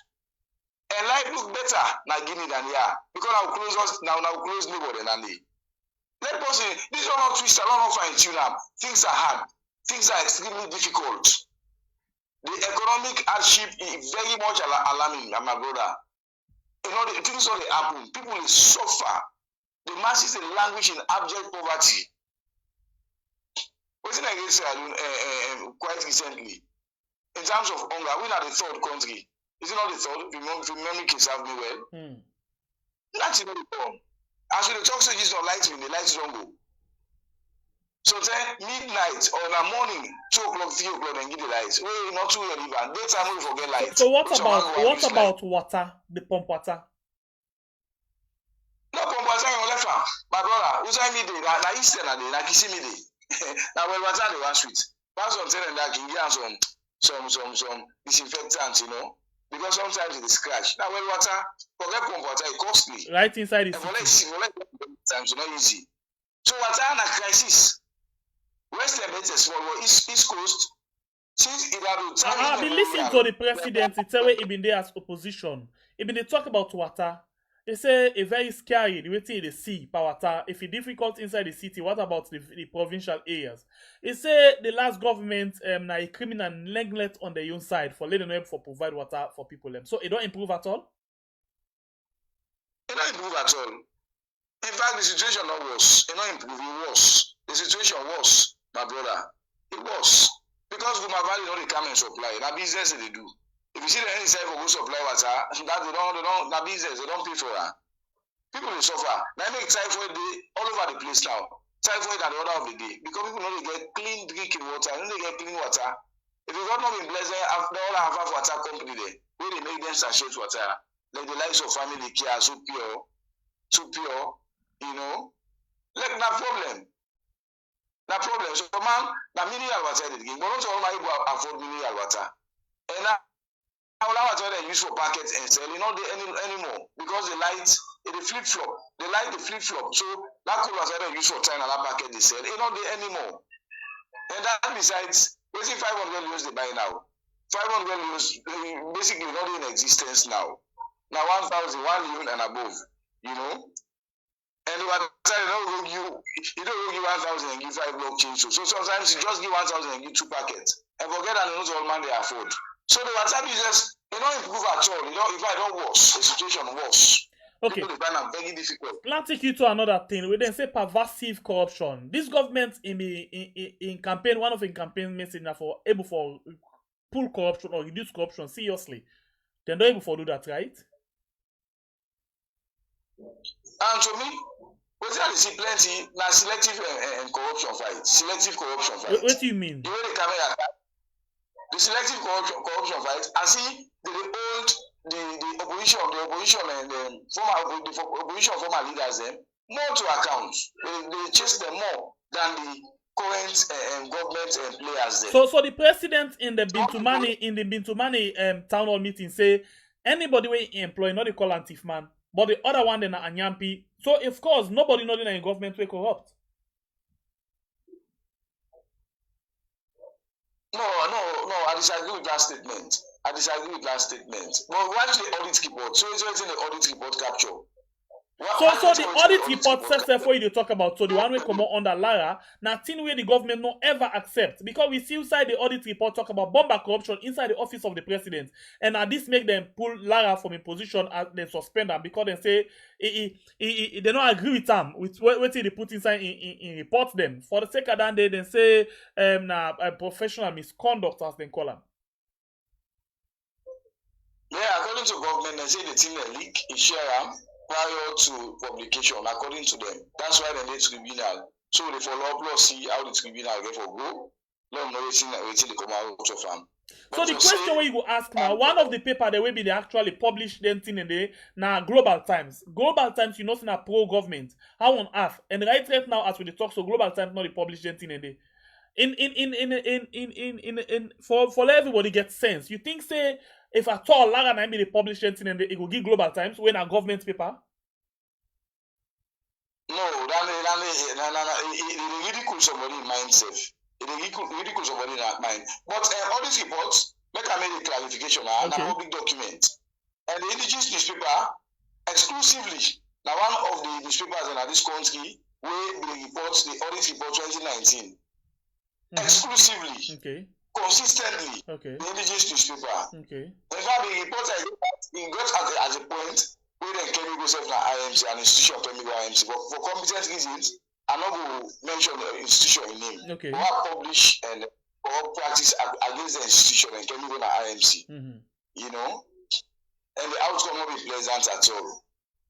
And life look better than Guinea than here. Because now close neighbor than they. Let us say, this is not twist, I don't fine tune up. Things are hard. Things are extremely difficult. The economic hardship is very much alarming, my brother. You know, the things only happen. People will suffer. The masses they languish in abject poverty. What did I say quite recently? In terms of hunger, we are the third country. Is it not the third? If memory can serve me well. That's not the problem. As we talk, so it's not light when the lights don't go. So then midnight or in the morning, 2 o'clock, 3 o'clock, and get the lights. Wait, not too early, but daytime we forget lights. So what about water? The pump water? No pump water on left hand. My brother, who's I midday? Na Eastern day, na Kisi midday. Now well water they want sweet. That's what I'm telling that you get some disinfectants, you know. Because sometimes it is scratch. Now well water, forget pump water, it's costly. Right inside the city. Times not easy. So water na crisis. Western better small, but East Coast. Since it I've been listening to the president. It's the way he been there as opposition. He been they talk about water. They say it's very scary the way they see water. If it's difficult inside the city, what about the provincial areas? They say the last government na a criminal neglect on their own side for letting them for provide water for people. So it don't improve at all. It don't improve at all. In fact, the situation not worse. It not improve. It worse. The situation worse, my brother. It worse because Guma Valley don't come and supply. That business they do. If you see the any side for go supply water, that they don't that business they don't pay for that. People will suffer. Now make typhoid day all over the place now. Typhoid at the order of the day because people don't get clean drinking water. They don't get clean water. If you got not been blessed, after all have water company there, where they make them sachet water, like the likes of Family Care, so pure, you know. Like no problem. No problem. So man, the mineral water they give, but not all my people afford mineral water. And now water they use for packets and sell, you know, anymore because the light, the flip flop, the light the flip flop. So that cool water they use for time and that packet they sell, you know, they anymore. And that besides, basically 500 euros they buy now. 500 euros basically not in existence now. Now 1,000, 1 and above, you know. And you don't give 1,000 and give 5 blockchains. So sometimes you just give 1,000 and give 2 packets. And forget that not all man they afford. So the water business, they don't improve at all. You know, if I don't worse, the situation worse. Okay. People find them very difficult. Let's take you to another thing. We then say pervasive corruption. This government in campaign, one of the campaign message for able for pull corruption or reduce corruption seriously. They're not able to do that, right? And to me, we see plenty now selective corruption fight. Selective corruption fight. What do you mean? The way they come here, the selective corruption fight. I see the opposition and the opposition former leaders them more to account. They chase them more than the current government players there. So the president in the Bintumani town hall meeting say anybody we employ not the call thief man, but the other one then a Nyampi. So of course nobody know in government we corrupt. No, I disagree with that statement. But watch the audit report. So it's in the audit report capture. So the audit report says for you to talk about, so the one we come out under Lara, now thing where the government no ever accept, because we see inside the audit report talk about bomber corruption inside the office of the president, and now this make them pull Lara from a position and then suspend them because they say they don't agree with them with what they put inside in report them for the sake of that they say professional misconduct as they call them. Yeah, according to government, they say the thing they leak is share prior to publication, according to them. That's why they need tribunal. So they follow up, let's see how the tribunal get for go. Let them know waiting they come out of them. So the question where you go ask now, one of the paper that will be they actually publish them thing in the now Global Times. Global Times, you know, it's not pro government. How on earth? And right now, as we talk, so Global Times not the publish them thing in the for everybody get sense. You think say if at all Lara and I be the publish them thing in the it will give Global Times when a government paper? No, it ridicule somebody in mindset. It ridicule somebody in that mind. But all these reports, make I make a clarification now, okay. A public document. And the indigenous newspaper, exclusively, now one of the newspapers in this country, where the reports, the audit report 2019, exclusively, okay. Consistently, okay. The indigenous newspaper. Okay. In fact, the report I got as a point, where then Kemi goes after IMC, an institution of Kemi IMC, but for competent reasons, I'm not going to mention the institution in name. Okay. We have published and practice against the institution and Kemi go to IMC. You know, and the outcome will be pleasant at all.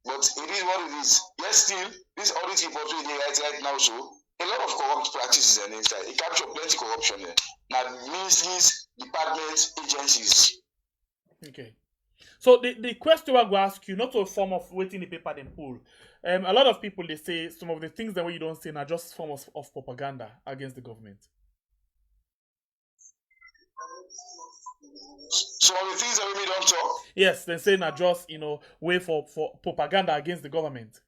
But it is what it is. Yes, still, this audit report we did right now, so a lot of corrupt practices and inside. It captures plenty of corruption there. Now, ministries, departments, agencies. Okay. So the question I will ask you, not a form of waiting the paper then pull. A lot of people they say some of the things that you don't say are just forms of propaganda against the government. So the things that we don't talk. Yes, they say are just way for propaganda against the government.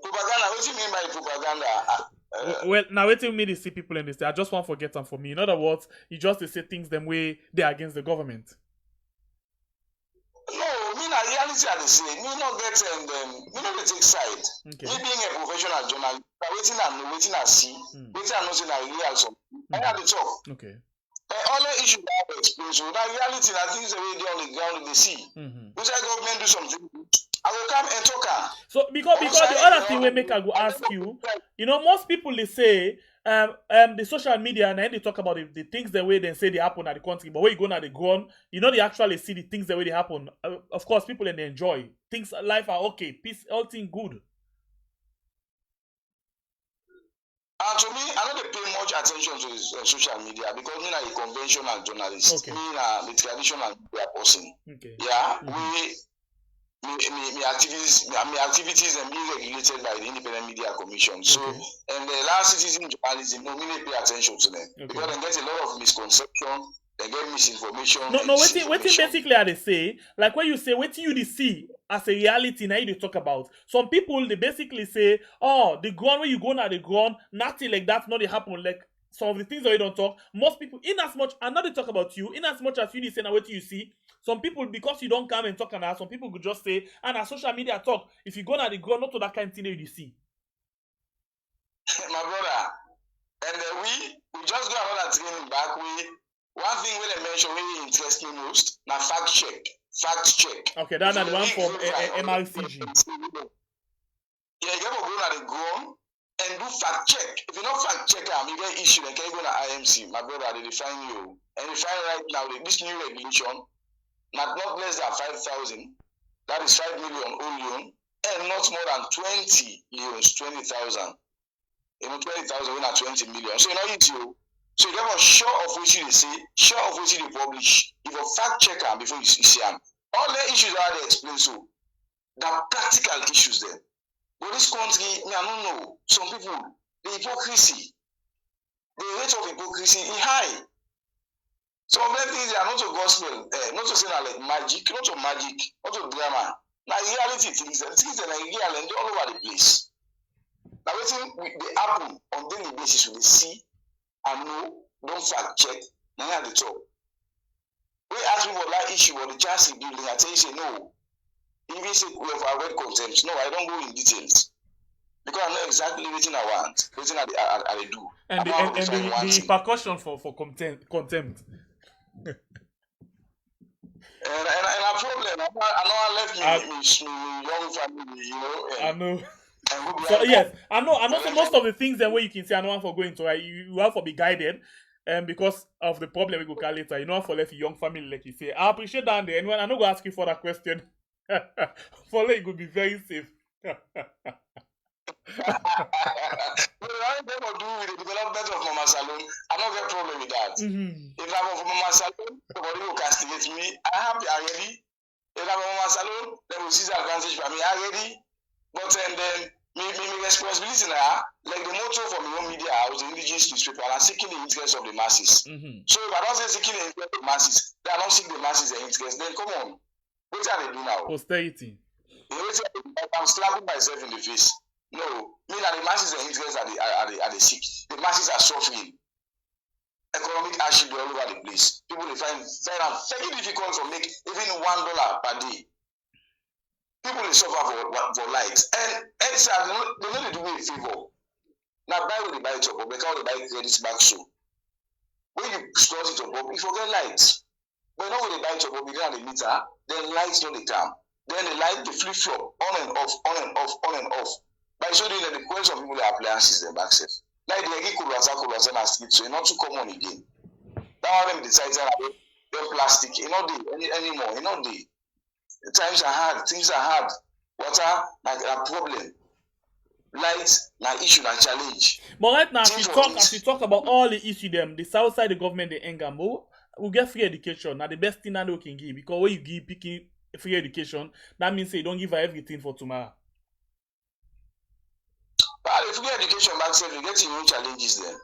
Propaganda. What do you mean by propaganda? Well, now wait till me to see people in this. I just want to forget them for me. In other words, you just say things them way they're against the government. No, me na reality are the same. Me not get me not take side. Okay. Me being a professional journalist, waiting I see, waiting I know say na real something. I have to talk. Okay. All the issues I have explained, so that reality, that things the way they on the ground they see. Which I government do something, I will come and talk. So because the other thing we make I go ask you, most people they say the social media and then they talk about the things the way they say they happen at the country, but when you go at the ground, they actually see the things the way they happen. Of course, people and they enjoy things. Life are okay, peace, all things good. And to me, I don't pay much attention to social media because me are a conventional journalist. Okay. Me are the traditional media person. Okay. Yeah, my activities and being regulated by the Independent Media Commission. So, and the last citizen journalism, we really pay attention to them because they get a lot of misconception, they get misinformation. No, waiting basically they say, like when you say, waiting you see as a reality now you talk about. Some people they basically say, oh, the ground where you go now the ground, nothing like that, not happen. Like some of the things that you don't talk. Most people, in as much, and not they talk about you, in as much as you say now what you see. Some people, because you don't come and talk and some people could just say, and as social media talk, if you go now the ground, not to that kind of thing that you see. My brother, and we just got another training back. One thing when I mention really interests me most, now fact check. Okay, that's the one from MRCG. Yeah, you gotta go to the ground and do fact check. If you don't fact check you get issue, then can you go to IMC? My brother, they define you. And define right now this new regulation, not less than 5,000, that is 5 million only, and not more than 20 millions, 20,000. 20,000 when at 20 million. So you know it's you. So you never sure of what you say, sure of what you publish. If you fact check them before you see them. All the issues are they explain so. There are practical issues there. But this country, I don't know. Some people, the hypocrisy, the rate of hypocrisy is high. Some of them things are not to gospel, not to say like magic, not to drama. Now reality things are real and they're all over the place. Now they happen on daily basis with the see and know, don't fact check, now at the top. We ask me about that issue or the chance in building, I tell you say no. Even say we have avoid contempt. No, I don't go in details. Because I know exactly what I want, what I do. And the repercussion for contempt. And a problem. I know I left me young family, you know. I know. So yes, I know. So most of the things then where you can say I don't want for going to, right? You have to be guided, and because of the problem we go call later, you know, for left young family, like you say. I appreciate that. Anyone, I'm not gonna ask you for that question. For like, it would be very safe. What I to do with the development of Mama Salon, I don't get a problem with that. If I'm of Mama Salon, somebody will castigate me. I'm happy already. If I'm of Mama Salon, they will see the advantage for me already. But then my responsibility now, like the motto for my own media house, the indigenous newspaper, and seeking the interest of the masses. So if I don't say seeking the interest of the masses, they are not seeking the masses their interest, then come on. What are they doing now? Posterity. I'm slapping myself in the face. No, me and the masses are interested are the sick. The masses are suffering. Economic hardship all over the place. People they find very difficult to make even $1 per day. People they suffer for lights. And they know they do me a favor. Now buy what they buy it up, but how they buy credits back so. When you store it up, you forget lights. But you know when they buy it up, you get the meter, then lights don't come. Then the light the flip flop on and off, on and off, on and off. By showing that the question of people the appliances them back safe. Like the egg could na street, so it's not too common again. That one them decide that they're plastic, you know anymore, you know the times are hard, things are hard. Water like a problem. Light na issue na challenge. But right now, as we talk about all the issue them, the south side the government they anger more, we get free education. Now the best thing that we can give, because when you give picking free education, that means you don't give her everything for tomorrow. But if you get education back safe, you get your own challenges then.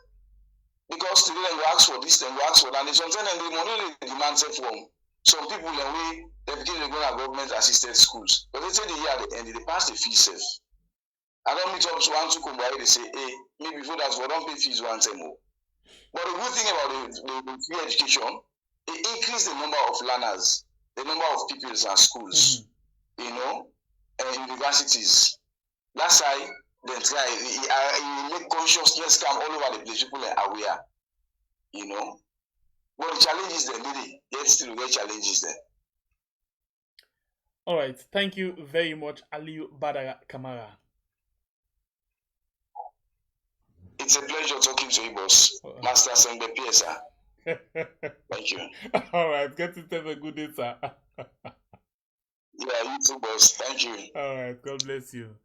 Because today you ask for this, then you ask for that. And sometimes the money they demand set from some people in way they begin to go to government assisted schools. But they say the year at the end, they pass the fees safe. I don't meet up to one to come by, they say, hey, maybe before that we don't pay fees one time more. But the good thing about the free education, it increases the number of learners, the number of pupils and schools, you know, and universities. That's why they try, you make consciousness come all over the place, people are aware, you know. But the challenges there, really, yet still get challenges there. All right, thank you very much, Alledgedly Kamara. It's a pleasure talking to you, boss. Master Sengbe Piesa. Thank you. All right, get to have a good day, sir. Yeah, you too, boss. Thank you. All right, God bless you.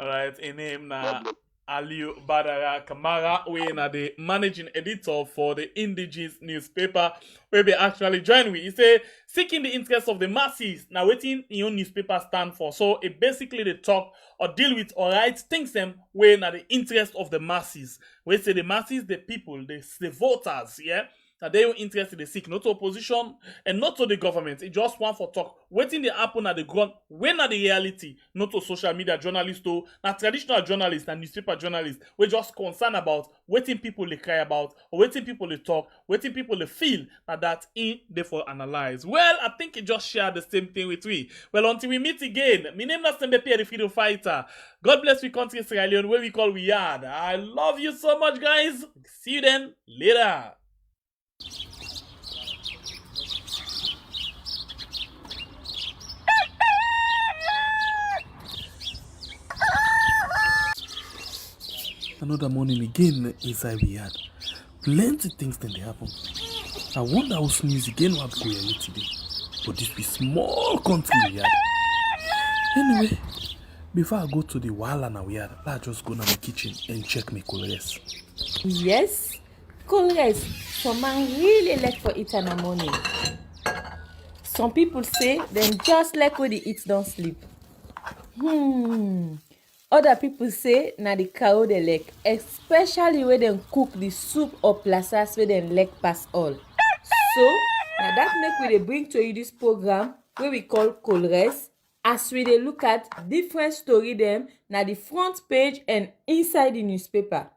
All right, in name na Alledgedly Kamara, we are the managing editor for the indigenous newspaper. We be actually join with. He say seeking the interest of the masses. Now, waiting your newspaper stand for. So it basically they talk or deal with or write things them when at the interest of the masses. We say the masses, the people, the voters, yeah. That they were interested in seek, not to opposition and not to the government. It just want for talk. Waiting they happen at the ground, when at the reality, not to social media journalists, to not traditional journalists and newspaper journalists. We're just concerned about waiting people they cry about, or waiting people they talk, waiting people they feel that in therefore analyze. Well, I think it just shared the same thing with we. Well, until we meet again, my name is the freedom fighter. God bless we country Sierra Leone, where we call we are. I love you so much, guys. See you then later. Another morning again inside we had plenty things then they happen. I wonder how sneeze again what go here today. But this be small country we had. Anyway, before I go to the wahala we had, let's just go to my kitchen and check my colors. Yes, colors. Some man really like for eat in the morning. Some people say them just like when they eat don't sleep. Other people say na the cow they like, especially when they cook the soup or plasas where they like pass all. So now that make we dey bring to you this program where we call Colres, as we dey look at different story them na the front page and inside the newspaper.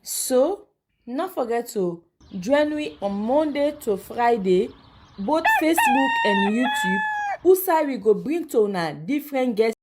So not forget to join me on Monday to Friday, both Facebook and YouTube, who side we go bring to una different guests